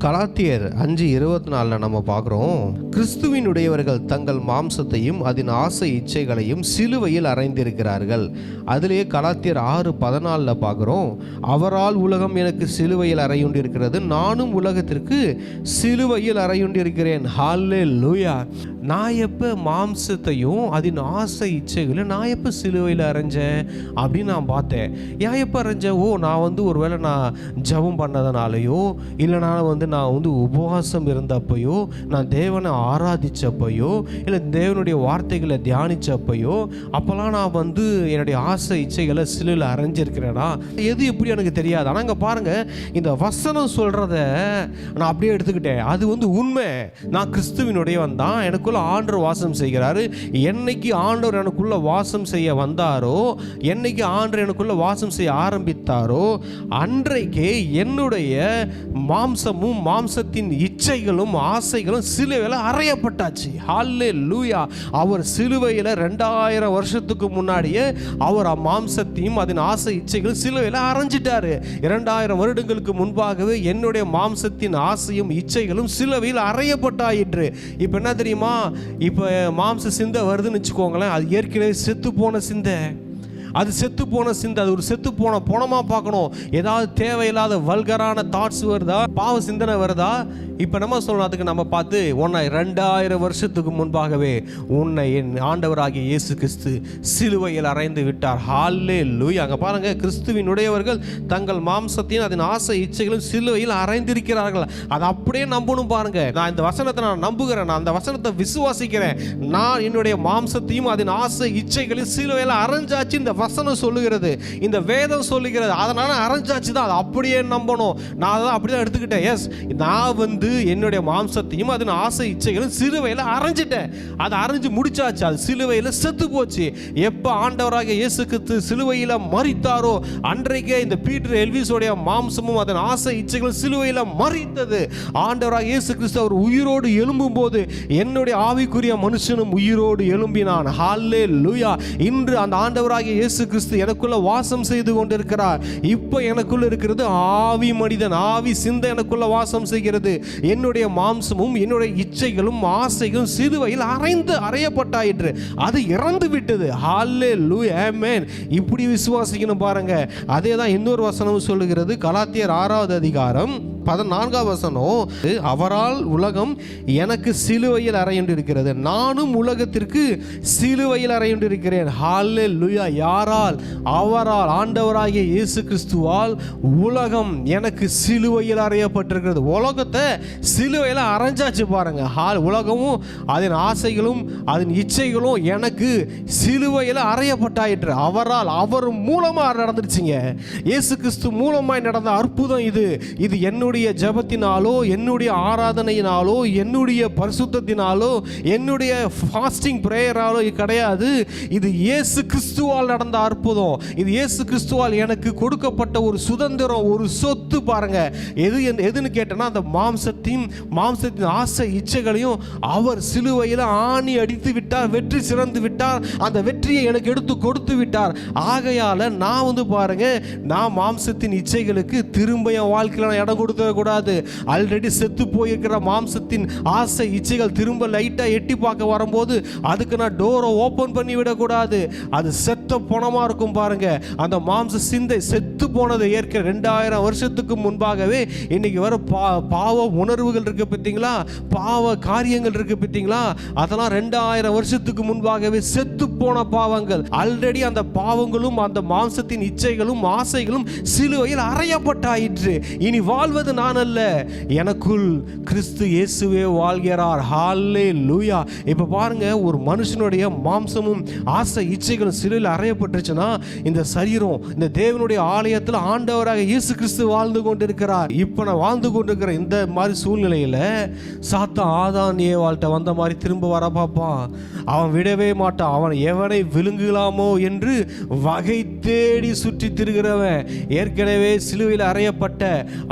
கலாத்தியர் 5:24 நம்ம பார்க்குறோம், கிறிஸ்துவினுடையவர்கள் தங்கள் மாம்சத்தையும் அதன் ஆசை இச்சைகளையும் சிலுவையில் அறைந்திருக்கிறார்கள். அதிலேயே கலாத்தியர் 6:14 பார்க்குறோம், அவரால் உலகம் எனக்கு சிலுவையில் அறையுண்டிருக்கிறது, நானும் உலகத்திற்கு சிலுவையில் அறையுண்டிருக்கிறேன். ஹல்லேலூயா. நான் எப்போ மாம்சத்தையும் அதன் ஆசை இச்சைகளையும் நான் எப்போ சிலுவையில் அரைஞ்சேன் அப்படின்னு நான் பார்த்தேன். ஏன் எப்போ அரைஞ்சேன்? நான் ஒருவேளை நான் ஜெபம் பண்ணதுனாலையோ, இல்லை நான் நான் வந்து உபவாசம் இருந்தப்பையோ, நான் தேவனை ஆராதிச்சப்பையோ, இல்லை தேவனுடைய வார்த்தைகளை தியானிச்சப்பையோ, அப்போல்லாம் நான் வந்து என்னுடைய ஆசை இச்சைகளை சிலுவையில் அரைஞ்சிருக்கிறேனா, எது எப்படி எனக்கு தெரியாது. ஆனால் இங்கே பாருங்கள், இந்த வசனம் சொல்கிறத நான் அப்படியே எடுத்துக்கிட்டேன். அது வந்து உண்மை. நான் கிறிஸ்துவினுடையவன் தான், எனக்குள்ள ஆண்டவர் வாசம் செய்கிறாரு. என்னைக்கு ஆண்டவர் எனக்குள்ள வாசம் செய்ய வந்தாரோ, என்னைக்கு ஆண்டவர் எனக்குள்ள வாசம் செய்ய ஆரம்பித்தாரோ, அன்றைக்கே என்னுடைய மாம்சமும் மாம்சத்தின் இச்சைகளும் ஆசைகளும் சிலுவையில் அறையப்பட்டாச்சு. ஹல்லேலூயா. அவர் சிலுவையில் 2000 வருஷத்துக்கு முன்னாடியே அவர் மாம்சத்தையும் அதன் ஆசை இச்சைகளும் சிலுவையில் அரைஞ்சிட்டாரு. 2000 வருடங்களுக்கு முன்பாகவே என்னுடைய மாம்சத்தின் ஆசையும் இச்சைகளும் சிலுவையில் அறையப்பட்டாயிற்று. இப்போ என்ன தெரியுமா, இப்போ மாம்ச சிந்தை வருதுன்னு வச்சுக்கோங்களேன், அது ஏற்கனவே செத்து போன சிந்தை. அது செத்து போன சிந்தை, அது ஒரு செத்து போன பணமாக பார்க்கணும். ஏதாவது தேவையில்லாத வல்கரான தாட்ஸ் வருதா, பாவ சிந்தனை வருதா, இப்போ நம்ம சொல்லணும், அதுக்கு நம்ம பார்த்து உன்னை 2000 வருஷத்துக்கு முன்பாகவே உன்னை என் ஆண்டவராகிய இயேசு கிறிஸ்து சிலுவையில் அறைந்து விட்டார். ஹல்லேலூயா. அங்கே பாருங்க, கிறிஸ்துவினுடையவர்கள் தங்கள் மாம்சத்தையும் அதன் ஆசை இச்சைகளும் சிலுவையில் அறைந்திருக்கிறார்கள். அதை அப்படியே நம்பணும். பாருங்க, நான் இந்த வசனத்தை நான் நம்புகிறேன், நான் அந்த வசனத்தை விசுவாசிக்கிறேன். நான் என்னுடைய மாம்சத்தையும் அதன் ஆசை இச்சைகளையும் சிலுவையில் அரைஞ்சாச்சு இந்த வசனம் சொல்லுகிறது, இந்த வேதம் சொல்லுகிறது. அதனால அரைஞ்சாச்சு தான், அதை அப்படியே நம்பணும். நான் அதை அப்படியே எடுத்துக்கிட்டேன். எஸ், நான் வந்து என்னுடைய மாம்சத்தையும் அதன் ஆசை இச்சைகளும் சிலுவையில் அரைஞ்சிட்டேன். அதை அரைஞ்சு முடிச்சாச்சு, அது சிலுவையில் செத்து போச்சு. எப்போ ஆண்டவராக இயேசு கிறிஸ்து சிலுவையில் மரித்தாரோ, அன்றைக்கே இந்த பீட்டர் எல்விஸோடைய மாம்சமும் அதன் ஆசை இச்சைகளும் சிலுவையில் மரித்தது. ஆண்டவராக இயேசு கிறிஸ்து அவர் உயிரோடு எழும்பும் போது என்னுடைய ஆவிக்குரிய மனுஷனும் உயிரோடு எழும்பினான். ஹல்லேலூயா. இன்று அந்த ஆண்டவராகிய இயேசு கிறிஸ்து எனக்குள்ள வாசம் செய்து கொண்டிருக்கிறார். இப்போ எனக்குள்ள இருக்கிறது ஆவி மனிதன், ஆவி சிந்தை எனக்குள்ள வாசம் செய்கிறது. என்னுடைய மாம்சமும் என்னுடைய இச்சைகளும் ஆசைகளும் சிலுவையில் அறையப்பட்டாயிற்று. அது இறந்து விட்டது. ஹல்லேலூயா, ஆமென். இப்படி விசுவாசிக்கணும். பாருங்க, அதே தான் இன்னொரு வசனம் சொல்லுகிறது. கலாத்தியர் 6வது அதிகாரம் 14வது வசனம், அவரால் உலகம் எனக்கு சிலுவையில் அறையுண்டிருக்கிறது, நானும் உலகத்திற்கு சிலுவையில் அறையுண்டிருக்கிறேன். ஹல்லேலூயா. யாரால்? அவரால், ஆண்டவராகிய இயேசு கிறிஸ்துவால் உலகம் எனக்கு சிலுவையில் அறையப்பட்டிருக்கிறது. உலகத்தை சிலுவையில் அரைஞ்சாச்சு. பாருங்க, உலகமும் அதன் ஆசைகளும் அதன் இச்சைகளும் எனக்கு சிலுவையில் அறையப்பட்டாயிற்று. அவரால், அவர் மூலமாக நடந்துருச்சுங்க. இயேசு கிறிஸ்து மூலமாய் நடந்த அற்புதம் இது. இது என்னுடைய ஜெபத்தினாலோ, என்னுடைய ஆராதனையினாலோ, என்னுடைய பரிசுத்தத்தினாலோ, என்னுடைய ஃபாஸ்டிங் பிரேயராலோ கிடையாது. இது இயேசு கிறிஸ்துவால் நடந்த அற்புதம். இது இயேசு கிறிஸ்துவால் எனக்கு கொடுக்கப்பட்ட ஒரு சுதந்திரம், ஒரு சொத்து. பாருங்க, எதுன்னு கேட்டேன்னா, அந்த மாம்சத்தின் ஆசை இச்சைகளையும் அவர் சிலுவையில் ஆணி அடித்து விட்டார், வெற்றி சிறந்து விட்டார். அந்த வெற்றியை எனக்கு எடுத்து கொடுத்து விட்டார். ஆகையால நான் வந்து பாருங்க, நான் மாம்சத்தின் இச்சைகளுக்கு திரும்ப என் வாழ்க்கையில் இடம் கொடுத்துடக்கூடாது. ஆல்ரெடி செத்து போயிருக்கிற மாம்சத்தின் ஆசை இச்சைகள் திரும்ப லைட்டா எட்டி பார்க்க வரும்போது அதுக்கு நான் டோரை ஓபன் பண்ணி விடக்கூடாது. அது செத்த பணமா இருக்கும். பாருங்க, அந்த மாம்ச சிந்தை செத்து போனது ஏற்க 2000 வருஷத்துக்கு முன்பாகவே இன்னைக்கு வர பாவ உணர்வுகள் இருக்கு பார்த்தீங்களா, பாவ காரியங்கள் இருக்கு பார்த்தீங்களா, அதெல்லாம் 2000 வருஷத்துக்கு முன்பாகவே செத்து போன பாவங்கள். ஆல்ரெடி அந்த பாவங்களும் அந்த மாம்சத்தின் இச்சைகளும் ஆசைகளும் சிலுவையில் அறையப்பட்டாயிற்று. இனி வாழ்வது நான் அல்ல, எனக்குள் கிறிஸ்து இயேசுவே வாழ்கிறார். ஹல்லேலூயா. இப்போ பாருங்க, ஒரு மனுஷனுடைய மாம்சமும் ஆசை இச்சைகளும் சிலுவையில் அறையப்பட்டுச்சுன்னா, இந்த சரீரம் இந்த தேவனுடைய ஆலயத்தில் ஆண்டவராக இயேசு கிறிஸ்து வாழ்ந்து கொண்டிருக்கிறார். இப்போ நான் வாழ்ந்து கொண்டிருக்கிற இந்த மாதிரி சூழ்நிலையில் சாத்தான் ஆதாம் ஏவாள்கிட்ட வந்த மாதிரி திரும்ப வர பார்ப்பான். அவன் விடவே மாட்டான். அவன் எவனை விழுங்கலாமோ என்று வகை தேடி சுற்றி திரிகிறவன். ஏற்கனவே சிலுவையில் அறையப்பட்ட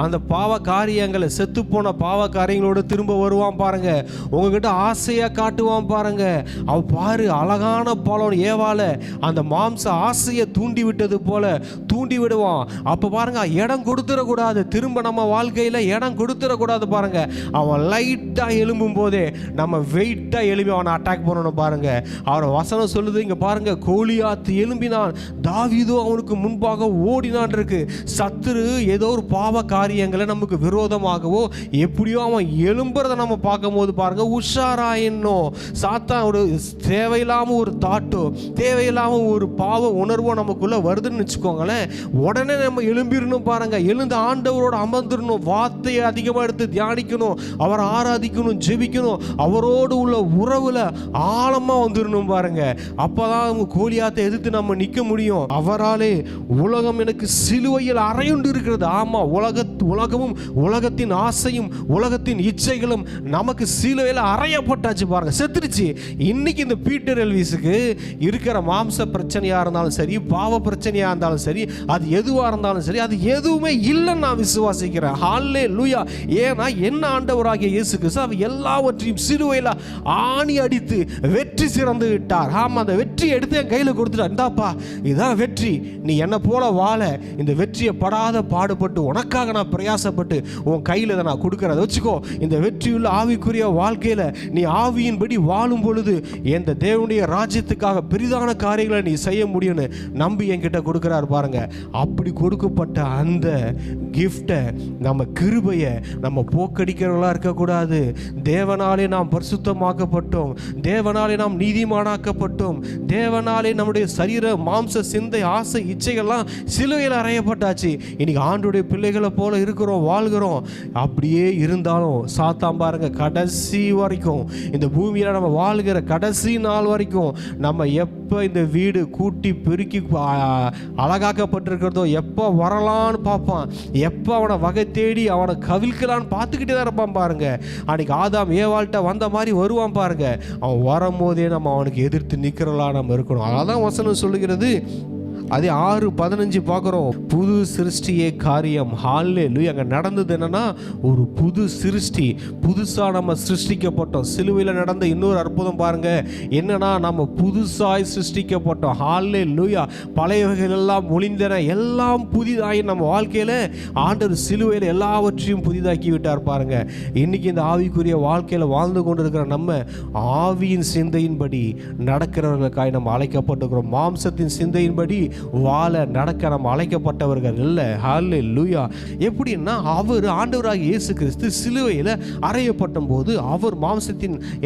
அந்த பாவ காரியங்களை, செத்து போன பாவ காரியங்களோடு திரும்ப வருவான். பாருங்க, உங்ககிட்ட ஆசையா காட்டுவான். பாருங்க, அவன் பாரு அழகான பழம் ஏவால அந்த மாம்ச ஆசையை தூண்டி விட்டது போல தூண்டி விடுவான். அப்ப பாருங்க, இடம் கொடுத்துடக்கூடாது. திரும்ப நம்ம வாழ்க்கையில இடம் கொடுத்துடக்கூடாது. பாருங்க, அவன் லைட்டா எழும்பும் போதே நம்ம வெயிட்டா எழுப்பி அவனை அட்டாக் பண்ணணும். பாருங்க, அவர் வசனம் சொல்லுது இங்க பாருங்க, கோலியாத் எழும்பினான், தாவீதோ அவனுக்கு முன்பாக ஓடினான் இருக்கு. சத்துரு ஏதோ ஒரு பாவ காரியம் காரியங்களை நமக்கு விரோதமாகவோ எப்படியோ அவன் எழும்புறதை நம்ம பார்க்கும் போது பாருங்க, உஷாராயின்னும். சாத்தான் ஒரு தேவையில்லாமல் ஒரு தாட்டோ தேவையில்லாமல் ஒரு பாவ உணர்வோ நமக்குள்ள வருதுன்னு வச்சுக்கோங்களேன், உடனே நம்ம எழும்பிடணும் பாருங்க. எழுந்து ஆண்டவரோட அமர்ந்துடணும், வார்த்தையை அதிகமாக எடுத்து தியானிக்கணும், அவரை ஆராதிக்கணும், ஜெபிக்கணும், அவரோடு உள்ள உறவுல ஆழமா வந்துடணும் பாருங்க. அப்பதான் அவங்க கோலியாத்தை எதிர்த்து நம்ம நிற்க முடியும். அவராலே உலகம் எனக்கு சிலுவையில் அறையுண்டு இருக்கிறது. ஆமா, உலகமும் உலகத்தின் ஆசையும் உலகத்தின் இச்சைகளும் நமக்கு சிலுவையில் அறையப்பட்டாச்சு பாருங்க, செத்துருச்சு. இன்னைக்கு இந்த பீட்டர் எல்விஸுக்கு இருக்கிற மாம்ச பிரச்சனையா இருந்தாலும் சரி, பாவ பிரச்சனையா இருந்தாலும் சரி, அது எதுவா இருந்தாலும் சரி, அது எதுவுமே இல்லைன்னு நான் விசுவாசிக்கிறேன். ஹல்லேலூயா. ஏன்னா என்ன ஆண்டவராகிய இயேசு கிறிஸ்து அவர் எல்லாவற்றையும் சிலுவையில் ஆணி அடித்து வெற்றி சிறந்து விட்டார். ஆமா, அந்த வெற்றி எடுத்து என் கையில் கொடுத்துட்டார். இந்தாப்பா, இதுதான் வெற்றி, நீ என்ன போல வாழ இந்த வெற்றியை படாத பாடுபட்டு உனக்காக நான் பிரயாசப்பட்டு உன் கையில் இதை நான் கொடுக்கறத வச்சுக்கோ. இந்த வெற்றியுள்ள ஆவிக்குரிய வாழ்க்கையில் நீ ஆவியின்படி வாழும் பொழுது எந்த தேவனுடைய ராஜ்யத்துக்காக பெரிதான காரியங்களை நீ செய்ய முடியும்னு நம்பி என்கிட்ட கொடுக்கிறார் பாருங்க. அப்படி கொடுக்கப்பட்ட அந்த கிஃப்டை, நம்ம கிருபையை நம்ம போக்கடிக்கிறவர்களா இருக்கக்கூடாது. தேவனாலே நாம் பரிசுத்தமாக்கப்பட்டோம், தேவனாலே நாம் நீதிமானாக்கப்பட்டோம், தேவனாலே நம்முடைய சரீர மாம்ச சிந்தை ஆசை இச்சைகள்லாம் சிலுவையில் அறையப்பட்டாச்சு. இன்னைக்கு ஆண்டுடைய பிள்ளைகளை போல இருக்கிறோம், வாழ்கிறோம். அப்படியே இருந்தாலும் சாத்தான் பாருங்க, கடைசி வரைக்கும் இந்த பூமியில் நம்ம வாழ்கிற கடைசி நாள் வரைக்கும் நம்ம எப்போ இந்த வீடு கூட்டி பெருக்கி அழகாக்கப்பட்டிருக்கிறதோ எப்போ வரலான்னு பார்ப்பான், எப்போ அவனை வகை தேடி அவனை கவிழ்க்கலான்னு பார்த்துக்கிட்டே தான் இருப்பான் பாருங்க. அன்னைக்கு ஆதாம் ஏவாள்கிட்ட வந்த மாதிரி வருவான் பாருங்க. அவன் வரும்போதே நம்ம அவனுக்கு எதிர்த்து நிற்கிறலா நம்ம இருக்கணும். அதான் வசனம் சொல்லுகிறது. அதே 6:15 பார்க்குறோம், புது சிருஷ்டியே காரியம். ஹல்லேலூயா. அங்கே நடந்தது என்னன்னா, ஒரு புது சிருஷ்டி, புதுசாக நம்ம சிருஷ்டிக்கப்பட்டோம். சிலுவையில் நடந்த இன்னொரு அற்புதம் பாருங்க, என்னன்னா நம்ம புதுசாய் சிருஷ்டிக்கப்பட்டோம். ஹல்லேலூயா. பழையவைகள் எல்லாம் ஒளிந்தன, எல்லாம் புதிதாகி நம்ம வாழ்க்கையில் ஆண்டவர் சிலுவையில் எல்லாவற்றையும் புதிதாக்கி விட்டார் பாருங்க. இன்னைக்கு இந்த ஆவிக்குரிய வாழ்க்கையில் வாழ்ந்து கொண்டு இருக்கிற நம்ம ஆவியின் சிந்தையின்படி நடக்கிறவர்களுக்காய் நம்ம அழைக்கப்பட்டிருக்கிறோம். மாம்சத்தின் சிந்தையின்படி வாழ நடக்க நம்ம அழைக்கப்பட்டவர்கள் இல்லை. ஹல்லேலூயா. எப்படின்னா, அவர் ஆண்டவராகிய இயேசு கிறிஸ்து சிலுவையில் அறையப்பட்ட போது அவர்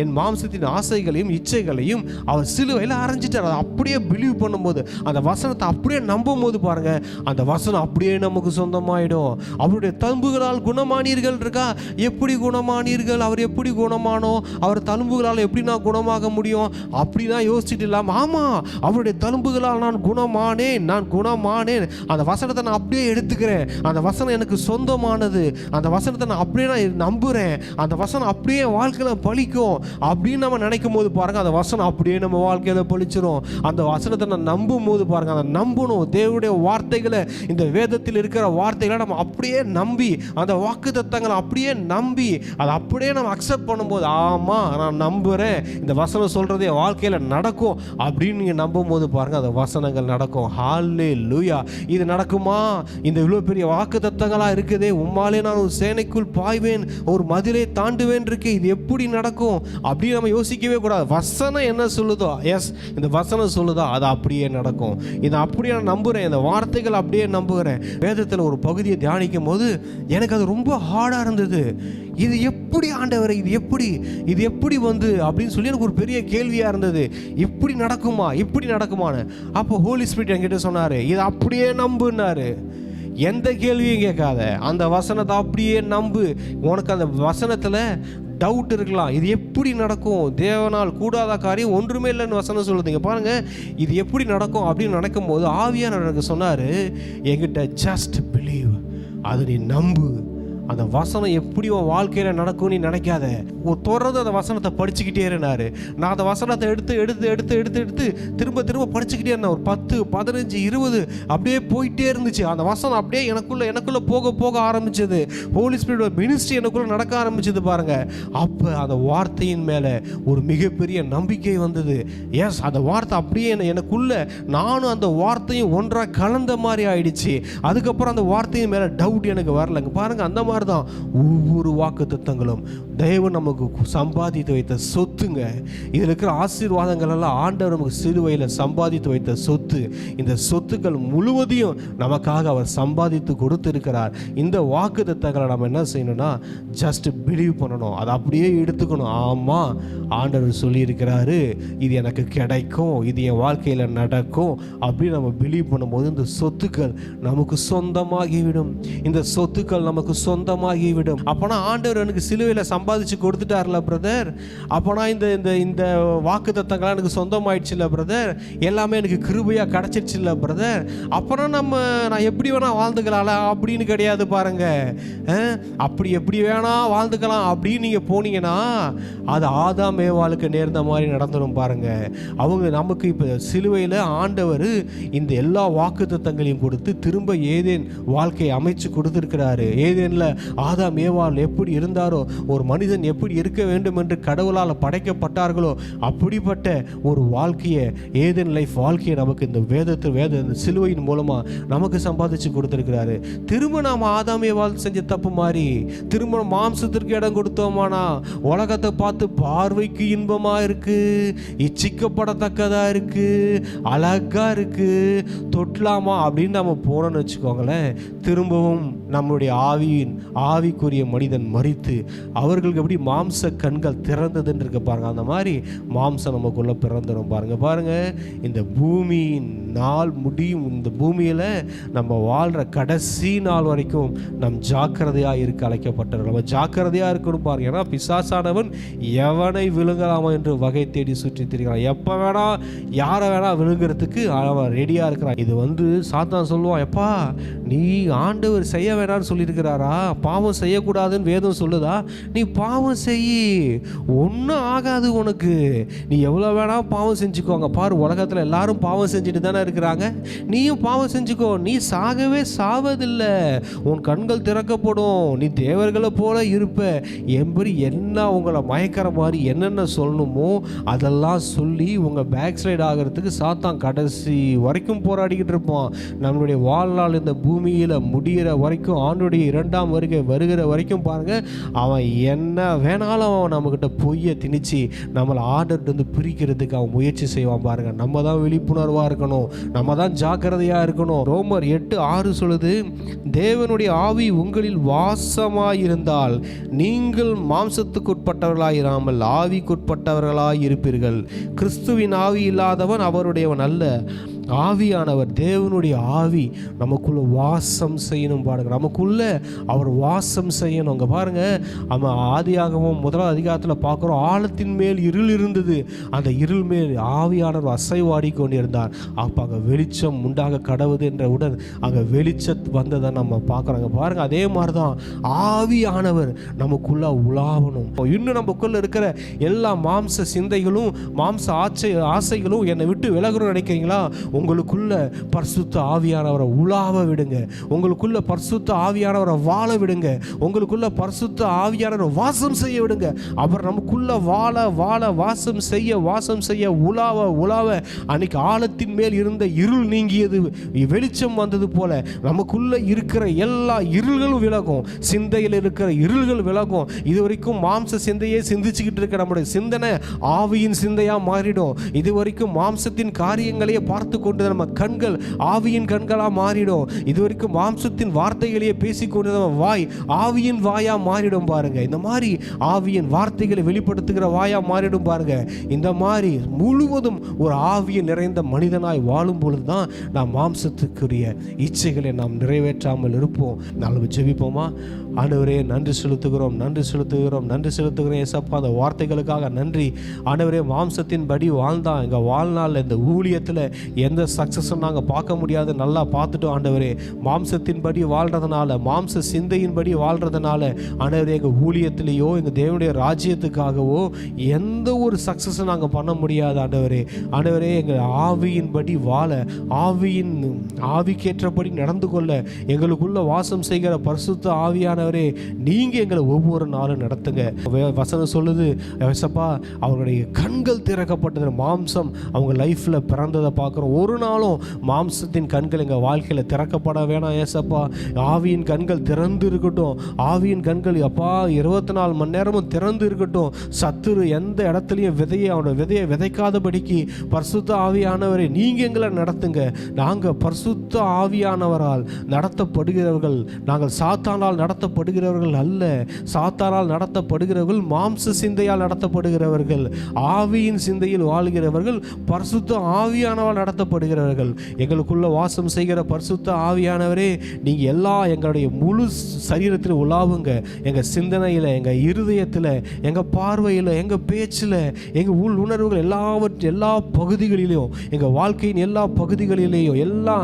என் மாம்சத்தின் ஆசைகளையும் இச்சைகளையும் அவர் சிலுவையில் அரைஞ்சிட்டார். அதை அப்படியே பிலீவ் பண்ணும்போது, அந்த வசனத்தை அப்படியே நம்பும் போது பாருங்க, அந்த வசனம் அப்படியே நமக்கு சொந்தமாயிடும். அவருடைய தழும்புகளால் குணமானீர்கள் இருக்கா, எப்படி குணமானீர்கள், அவர் எப்படி குணமானோ, அவர் தழும்புகளால் எப்படி நான் குணமாக முடியும் அப்படிதான் யோசிச்சுட்டு இல்லாமல், ஆமா அவருடைய தழும்புகளால் நான் குணமானேன், நான் குணமானேன். அந்த வசனத்தை நான் அப்படியே எடுத்துக்கிறேன். அந்த வசனம் எனக்கு சொந்தமானது. அந்த வசனத்தை நான் அப்படியே நான் நம்புறேன். அந்த வசனம் அப்படியே வாழ்க்கையில் பலிக்கும் அப்படின்னு நம்ம நினைக்கும் போது பாருங்க, அந்த வசனம் அப்படியே நம்ம வாழ்க்கையில் பலிச்சிரும். அந்த வசனத்தை நான் நம்பும் போது பாருங்க, அதை நம்பணும். தேவனுடைய வார்த்தைகளை, இந்த வேதத்தில் இருக்கிற வார்த்தைகளை நம்ம அப்படியே நம்பி, அந்த வாக்குத்தத்தங்களை அப்படியே நம்பி, அதை அப்படியே நம்ம அக்செப்ட் பண்ணும்போது, ஆமா நான் நம்புறேன், இந்த வசனம் சொல்றது என் வாழ்க்கையில் நடக்கும் அப்படின்னு நீங்க நம்பும் போது பாருங்க, அந்த வசனங்கள் நடக்கும். ஹல்லேலூயா. இது நடக்குமா? இந்த இவ்வளோ பெரிய வாக்குத்தத்தங்களா இருக்குதே, உம்மாலே நான் ஒரு சேனைக்குள் பாய்வேன், ஒரு மதிலை தாண்டுவேன் இருக்கு, இது எப்படி நடக்கும் அப்படின்னு நம்ம யோசிக்கவே கூடாது. வசனம் என்ன சொல்லுதோ, எஸ் இந்த வசனம் சொல்லுதோ அது அப்படியே நடக்கும். இதை அப்படியே நான் நம்புகிறேன், இந்த வார்த்தைகள் அப்படியே நம்புகிறேன். வேதத்தில் ஒரு பகுதியை தியானிக்கும் போது எனக்கு அது ரொம்ப ஹார்டாக இருந்தது. இது எப்படி ஆண்டவரை, இது எப்படி வந்து அப்படின்னு சொல்லி எனக்கு ஒரு பெரிய கேள்வியாக இருந்தது. இப்படி நடக்குமான்னு. அப்போ ஹோலி ஸ்பிரிட் என்கிட்ட சொன்னார், இதை அப்படியே நம்புன்னாரு. எந்த கேள்வியும் கேட்காத, அந்த வசனத்தை அப்படியே நம்பு. உனக்கு அந்த வசனத்தில் டவுட் இருக்கலாம், இது எப்படி நடக்கும், தேவனால் கூடாத காரியம் ஒன்றுமே இல்லைன்னு வசனம் சொல்லுதுங்க பாருங்க. இது எப்படி நடக்கும் அப்படின்னு நினைக்கும் போது ஆவியானவர் எனக்கு சொன்னார், என்கிட்ட ஜஸ்ட் பிலீவ், அது நீ நம்பு. அந்த வசனம் எப்படி உன் வாழ்க்கையில் நடக்கும் நீ நினைக்காத, தொடர்ந்து அந்த வசனத்தை படிச்சுக்கிட்டே இருந்தாரு. நான் அந்த வசனத்தை எடுத்து திரும்ப படிச்சுக்கிட்டே இருந்தேன். ஒரு 10, 15, 20 அப்படியே போயிட்டே இருந்துச்சு. அந்த வசனம் அப்படியே எனக்குள்ள போக ஆரம்பிச்சது. ஹோலி ஸ்பிரிட் மினிஸ்ட்ரி எனக்குள்ள நடக்க ஆரம்பிச்சது பாருங்க. அப்போ அந்த வார்த்தையின் மேலே ஒரு மிகப்பெரிய நம்பிக்கை வந்தது. எஸ், அந்த வார்த்தை அப்படியே எனக்குள்ள, நானும் அந்த வார்த்தையும் ஒன்றாக கலந்த மாதிரி ஆயிடுச்சு. அதுக்கப்புறம் அந்த வார்த்தையின் மேலே டவுட் எனக்கு வரலங்க பாருங்க. அந்த மாதிரி மாதிரி தான் ஒவ்வொரு வாக்குத்தத்தங்களும் தேவன் நமக்கு சம்பாதித்து வைத்த சொத்துங்க. இதில் இருக்கிற ஆசீர்வாதங்கள் எல்லாம் ஆண்டவர் நமக்கு சிலுவையில் சம்பாதித்து வைத்த சொத்து. இந்த சொத்துக்கள் முழுவதையும் நமக்காக அவர் சம்பாதித்து கொடுத்திருக்கிறார். இந்த வாக்குத்தத்தங்களை நம்ம என்ன செய்யணும்னா ஜஸ்ட் பிலீவ் பண்ணணும், அதை அப்படியே எடுத்துக்கணும். ஆமாம், ஆண்டவர் சொல்லியிருக்கிறாரு, இது எனக்கு கிடைக்கும், இது என் வாழ்க்கையில் நடக்கும் அப்படின்னு நம்ம பிலீவ் பண்ணும்போது இந்த சொத்துக்கள் நமக்கு சொந்தமாகிவிடும். இந்த சொத்துக்கள் நமக்கு சொந்தமாகிவிடும். அப்போனா ஆண்டவர் எனக்கு சிலுவையில் சம்பாதிச்சு கொடுத்துட்டார்ல பிரதர், அப்போனா இந்த இந்த இந்த வாக்குத்தத்தங்கள்லாம் எனக்கு சொந்தமாயிடுச்சுல்ல பிரதர், எல்லாமே எனக்கு கிருபையாக கிடச்சிடுச்சுல்ல பிரதர், அப்புறம் நான் எப்படி வேணா வாழ்ந்துக்கலாம்ல அப்படின்னு கிடையாது பாருங்க. அப்படி எப்படி வேணா வாழ்ந்துக்கலாம் அப்படின்னு நீங்கள் போனீங்கன்னா அது ஆதாம் ஏவாளுக்கு நேர்ந்த மாதிரி நடந்துடும் பாருங்க. அவங்க நமக்கு இப்போ சிலுவையில் ஆண்டவர் இந்த எல்லா வாக்குத்தத்தங்களையும் கொடுத்து திரும்ப ஏதேன் வாழ்க்கையை அமைச்சு கொடுத்துருக்கிறாரு. ஏதேனில் ஆதாம் ஏவாள் எப்படி இருந்தாரோ, ஒரு மனிதன் எப்படி இருக்க வேண்டும் என்று கடவுளால் படைக்கப்பட்டார்களோ அப்படிப்பட்ட ஒரு வாழ்க்கையை, ஏதேன் லைஃப் வாழ்க்கையை நமக்கு இந்த இந்த சிலுவையின் மூலமாக நமக்கு சம்பாதிச்சு கொடுத்துருக்கிறாரு. திரும்ப நாம் ஆதாம் ஏவாள் செஞ்ச தப்பு மாதிரி திரும்ப மாம்சத்திற்கு இடம் கொடுத்தோமானா உலகத்தை பார்த்து பார்வைக்கு இன்பமாக இருக்கு, இச்சிக்கப்படத்தக்கதாக இருக்கு, அழகா இருக்கு, தொட்டலாமா அப்படின்னு நம்ம போனோம்னு வச்சுக்கோங்களேன், திரும்பவும் நம்முடைய ஆவிக்குரிய மனிதன் மரித்து அவர்களுக்கு எப்படி மாம்ச கண்கள் திறந்ததுன்னு இருக்க பாருங்க, அந்த மாதிரி மாம்சம் நமக்குள்ள பிறந்துடும் பாருங்க. இந்த பூமியின் நாள் முடியும், இந்த பூமியில் நம்ம வாழ்கிற கடைசி நாள் வரைக்கும் நம் ஜாக்கிரதையாக இருக்க அழைக்கப்பட்டவர். நம்ம ஜாக்கிரதையாக இருக்கணும் பாருங்க. ஏன்னா பிசாசானவன் எவனை விழுங்கலாமா என்று வகை தேடி சுற்றி திரிகிறான். எப்போ வேணா யாரை வேணா விழுங்குறதுக்கு அவன் ரெடியாக இருக்கிறான். இது சாத்தான் சொல்லுவான், எப்பா நீ ஆண்டவர் செய்ய வேணான்னு சொல்லியிருக்கிறாரா, பாவம் செய்யக்கூடாதுன்னு வேதம் சொல்லுதா, நீ பாவம் செய்யி, ஒன்றும் ஆகாது உனக்கு, நீ எவ்வளோ வேணா பாவம் செஞ்சுக்கோங்க, பாரு உலகத்தில் எல்லாரும் பாவம் செஞ்சுட்டு தானே இருக்கிறாங்க, நீயும் பாவம் செஞ்சுக்கோ, நீ சாகவே சாவதில்லை, உன் கண்கள் திறக்கப்படும், நீ தேவர்களை போல இருப்ப என்பது என்ன உங்களை மயக்கிற மாதிரி என்னென்ன சொல்லணுமோ அதெல்லாம் சொல்லி உங்கள் பேக் சைடு ஆகிறதுக்கு சாத்தான் கடைசி வரைக்கும் போராடிக்கிட்டு இருப்பான். நம்மளுடைய வாழ்நாள் இந்த பூமியில் முடிகிற வரைக்கும், ஆண்டுடைய 2ஆம் வருகை வருகிற வரைக்கும் பாருங்கள், அவன் என்ன வேணாலும் அவன் நம்மக்கிட்ட பொய்யை திணிச்சு நம்மளை ஆர்டர்ட்டு பிரிக்கிறதுக்கு அவன் முயற்சி செய்வான் பாருங்க. நம்ம தான் விழிப்புணர்வாக இருக்கணும், நம்ம தான் ஜாக்கிரதையாக இருக்கணும். ரோமர் 8:6 சொல்லுது, தேவனுடைய ஆவி உங்களில் வாசமாயிருந்தால் நீங்கள் மாம்சத்துக்குட்பட்டவர்களாயிராமல் ஆவிக்குட்பட்டவர்களாய் இருப்பீர்கள். கிறிஸ்துவின் ஆவி இல்லாதவன் அவருடையவன் அல்ல. ஆவியானவர், தேவனுடைய ஆவி நமக்குள்ள வாசம் செய்யணும் பாருங்க. நமக்குள்ள அவர் வாசம் செய்யணும். அங்கே பாருங்க, நம்ம ஆதியாகமம் 1ஆம் அதிகாரத்தில் பார்க்குறோம், ஆழத்தின் மேல் இருள் இருந்தது, அந்த இருள் மேல் ஆவியானவர் அசைவாடி கொண்டிருந்தார். அப்போ அங்கே வெளிச்சம் உண்டாக கடவுது என்றவுடன் அங்கே வெளிச்சம் வந்ததை நம்ம பார்க்குறோங்க பாருங்க. அதே மாதிரி தான் ஆவியானவர் நமக்குள்ள உலாவணும். இன்னும் நமக்குள்ள இருக்கிற எல்லா மாம்ச சிந்தைகளும் மாம்ச ஆசைகளும் என்னை விட்டு விலகணும்னு நினைக்கிறீங்களா? உங்களுக்குள்ள பரிசுத்த ஆவியானவரை உலாவ விடுங்க, உங்களுக்குள்ள பரிசுத்த ஆவியானவரை வாழ விடுங்க, உங்களுக்குள்ள பரிசுத்த ஆவியானவரை வாசம் செய்ய விடுங்க. அவர் நமக்குள்ள வாழ வாசம் செய்ய உலாவ அன்னைக்கு ஆழத்தின் மேல் இருந்த இருள் நீங்கியது, வெளிச்சம் வந்தது போல நமக்குள்ள இருக்கிற எல்லா இருள்களும் விலகும், சிந்தையில் இருக்கிற இருள்கள் விலகும். இதுவரைக்கும் மாம்ச சிந்தையே சிந்திச்சுக்கிட்டு இருக்க நம்முடைய சிந்தனை ஆவியின் சிந்தையா மாறிடும். இதுவரைக்கும் மாம்சத்தின் காரியங்களையே பார்த்து கொண்டு நம்ம கண்கள் ஆவியின் கண்களா மாறிடும். இதுவரைக்கும் மாம்சத்தின் வார்த்தைகளையே பேசிக்கொண்டு நம்ம வாய் ஆவியின் வாயா மாறிடும் பாருங்க. இந்த மாதிரி ஆவியின் வார்த்தைகளை வெளிப்படுத்துகிற வாயா மாறிடும் பாருங்க. இந்த மாதிரி முழுவதும் ஒரு ஆவியின் நிறைந்த மனிதனாய் வாழும் பொழுது தான் நாம் மாம்சத்துக்குரிய இச்சைகளை நாம் நிறைவேற்றாமல் இருப்போம். நாங்கள் ஜெபிப்போமா? ஆண்டவரே, நன்றி செலுத்துகிறோம் ஏசப்பா, அந்த வார்த்தைகளுக்காக நன்றி. ஆண்டவரே, மாம்சத்தின் படி வாழ்ந்தான் எங்கள் வாழ்நாள் இந்த ஊழியத்தில் எந்த சக்ஸஸும் நாங்கள் பார்க்க முடியாது, நல்லா பார்த்துட்டோம் ஆண்டவரே. மாம்சத்தின் படி வாழ்கிறதுனால, மாம்ச சிந்தையின்படி வாழ்கிறதுனால ஆண்டவரே, எங்கள் ஊழியத்திலேயோ எங்கள் தேவனுடைய ராஜ்யத்துக்காகவோ எந்த ஒரு சக்ஸஸும் நாங்கள் பண்ண முடியாது ஆண்டவரே. ஆண்டவரே, எங்கள் ஆவியின்படி வாழ, ஆவிக்கேற்றபடி நடந்து கொள்ள எங்களுக்குள்ள வாசம் செய்கிற பரிசுத்த ஆவியான ஆவியானவரே நீங்கள் எங்களை ஒவ்வொரு நாளும் நடத்துங்க. வசனம் சொல்லுது ஏசப்பா, அவருடைய கண்கள் திறக்கப்பட்டது. மாம்சம் அவங்க லைஃப்பில் பிறந்ததை பார்க்குறோம். ஒரு நாளும் மாம்சத்தின் கண்கள் எங்கள் வாழ்க்கையில் திறக்கப்பட வேணாம் ஏசப்பா. ஆவியின் கண்கள் திறந்து இருக்கட்டும். ஆவியின் கண்கள் அப்பா 24 மணி நேரமும் திறந்து இருக்கட்டும். சத்துரு எந்த இடத்துலையும் அவனோட விதையை விதைக்காதபடிக்கு பரிசுத்த ஆவியானவரை நீங்கள் எங்களை நடத்துங்க. நாங்கள் பரிசுத்த ஆவியானவரால் நடத்தப்படுகிறவர்கள். நாங்கள் சாத்தானால் நடத்தப்படுகிறவர்கள் அல்ல. சாத்தானால் நடத்தப்படுகிறவர்கள் மாம்ச சிந்தையால் நடத்தப்படுகிறவர்கள். ஆவியின் சிந்தையில் வாழ்கிறவர்கள் பரிசுத்த ஆவியானவரால் நடத்தப்படுகிறவர்கள். எங்களுக்குள்ள வாசம் செய்கிற பரிசுத்த ஆவியானவரே, நீங்கள் எங்களுடைய முழு சரீரத்தில் உலாவுங்க. எங்கள் சிந்தனையில், எங்கள் இருதயத்தில், எங்கள் பார்வையில், எங்கள் பேச்சில், எங்கள் உள் உணர்வுகள் எல்லா பகுதிகளிலையும், எங்கள் வாழ்க்கையின் எல்லா பகுதிகளிலேயும், எல்லா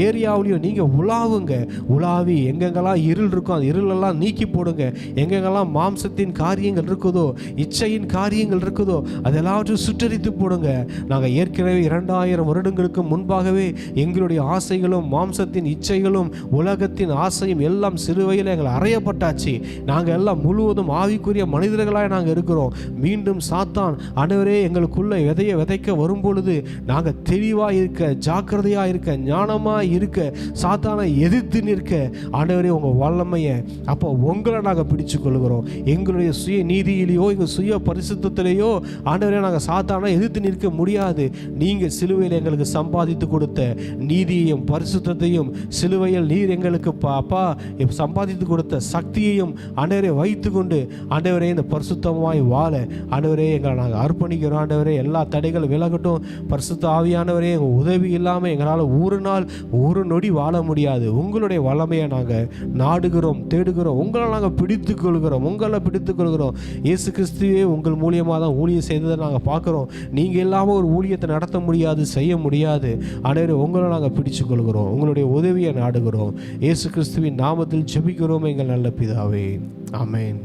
ஏரியாவிலையும் நீங்கள் உலாவுங்க. உலாவி எங்கெங்கெல்லாம் இருள் இருக்கோ அந்த இருளெல்லாம் நீக்கி போடுங்க. எங்கெங்கெல்லாம் மாம்சத்தின் காரியங்கள் இருக்குதோ, இச்சையின் காரியங்கள் இருக்குதோ, அதெல்லாவற்றையும் சுற்றறித்து போடுங்க. நாங்கள் ஏற்கனவே 2000 வருடங்களுக்கு முன்பாகவே எங்களுடைய ஆசைகளும் மாம்சத்தின் இச்சைகளும் உலகத்தின் ஆசையும் எல்லாம் சிறுவையில் எங்களை அறையப்பட்டாச்சு. நாங்கள் எல்லாம் முழுவதும் ஆவிக்குரிய மனிதர்களாக நாங்கள் இருக்கிறோம். மீண்டும் சாத்தான் ஆண்டவரே எங்களுக்குள்ள விதையை விதைக்க வரும்பொழுது நாங்கள் தெளிவாக இருக்க, ஜாக்கிரதையாக இருக்க, ஞானமாக இருக்க, சாத்தானை எதிர்த்து நிற்க ஆண்டவரே உங்கள் வல்லமையை அப்போ உங்களை நாங்கள் பிடிச்சு கொள்கிறோம். எங்களுடைய சுய நீதியிலேயோ எங்கள் சுய பரிசுத்திலேயோ ஆண்டவரே நாங்கள் சாத்தானை எதிர்த்து நிற்க முடியாது. நீங்கள் சிலுவையில் எங்களுக்கு சம்பாதித்து கொடுத்த நீதியையும் பரிசுத்தையும், சிலுவையில் நீர் எங்களுக்கு அப்பா சம்பாதித்து கொடுத்த சக்தியையும் ஆண்டவரே வைத்து கொண்டு ஆண்டவரே இந்த பரிசுத்தமாய் வாழ ஆண்டவரே எங்களை நாங்கள் அர்ப்பணிக்கிறோம். ஆண்டவரே எல்லா தடைகள் விலகட்டும். பரிசுத்த ஆவியானவரே எங்கள் உதவி இல்லாமல் எங்களால் ஒரு நாள் ஒரு நொடி வாழ முடியாது. உங்களுடைய வல்லமையை நாங்கள் நாடுகிறோம், தேடுகிறோம். உங்களை நாங்கள் பிடித்து கொள்கிறோம். இயேசு கிறிஸ்துவே உங்கள் மூலியமாக தான் ஊழியம் செய்ததை நாங்கள் பார்க்குறோம். நீங்கள் இல்லாமல் ஒரு ஊழியத்தை நடத்த முடியாது, செய்ய முடியாது. ஆண்டவரே உங்களை நாங்கள் பிடிச்சு கொள்கிறோம். உங்களுடைய உதவியை நாடுகிறோம். இயேசு கிறிஸ்துவின் நாமத்தில் ஜெபிக்கிறோம் எங்கள் நல்ல பிதாவே. ஆமென்.